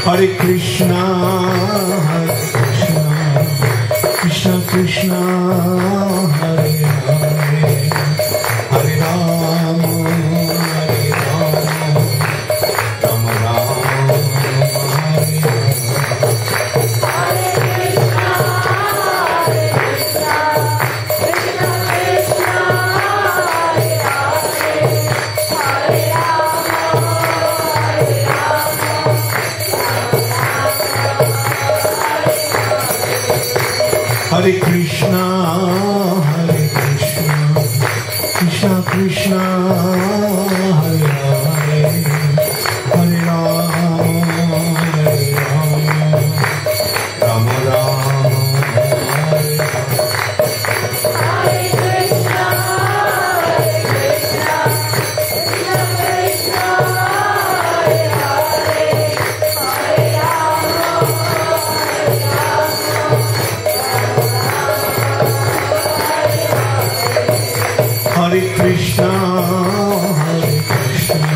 Hare Krishna, Krishna Krishna, Hare Hare, Hare Rama, Rama Rama, Hare Hare Krishna, Hare Krishna, Krishna Krishna, Hare Hare, Hare Rama, Rama Rama, Hare Hare Krishna, Hare Krishna,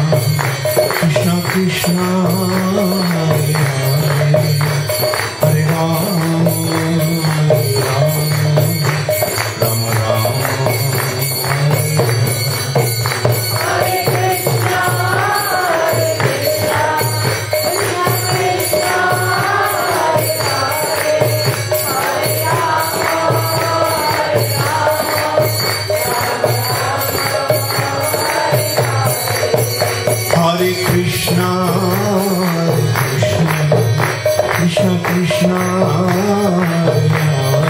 Krishna Krishna, Hare Hare, Hare Rama, Rama Rama, Hare Krishna, Hare Krishna, Krishna Krishna, Hare Hare,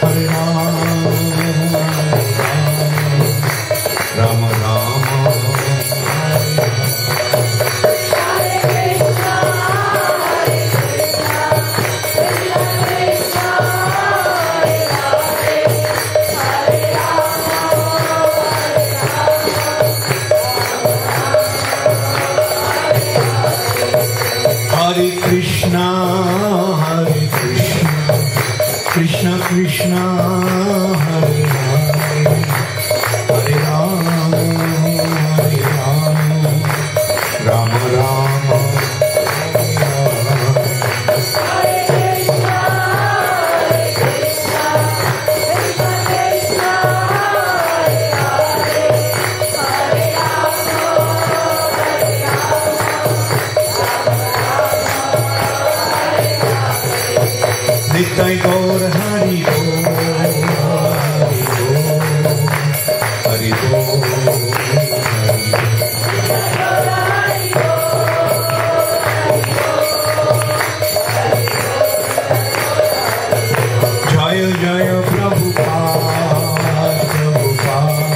Hare Rama, Rama Rama, Hare Krishna, Hare Krishna, Krishna Krishna, Hare Hare, Hare Rama, Rama Rama, Nitai Gaur Hari Bo, Hari Bo, Jaya Jaya Prabhupada, Prabhupada,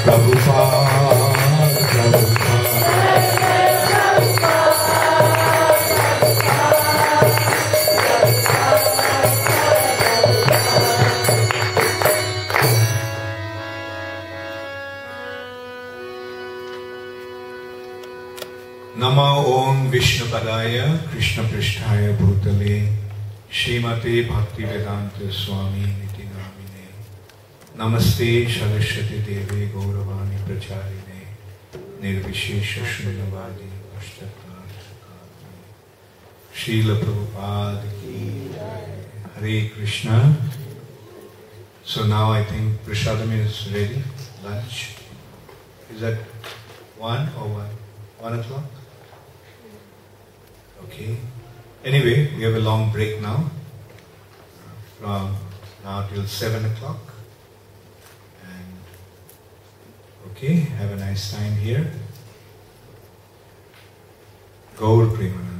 Prabhupada, Prabhupada. Nama Om Vishnu Padaya Krishna Pristhaya Bhutale Srimate Bhakti Vedanta Swami Niti Namine Namaste Saraswati Devi Gauravani Pracharine Nirvishesha Shunyavadi Ashtakar Srila Prabhupada Ki Jai. Hare Krishna. So now I think Prasadam is ready. Lunch. Is that 1 or 1 o'clock? Okay. Anyway, we have a long break now. From now till 7 o'clock. And okay, have a nice time here. Gaur Premanand.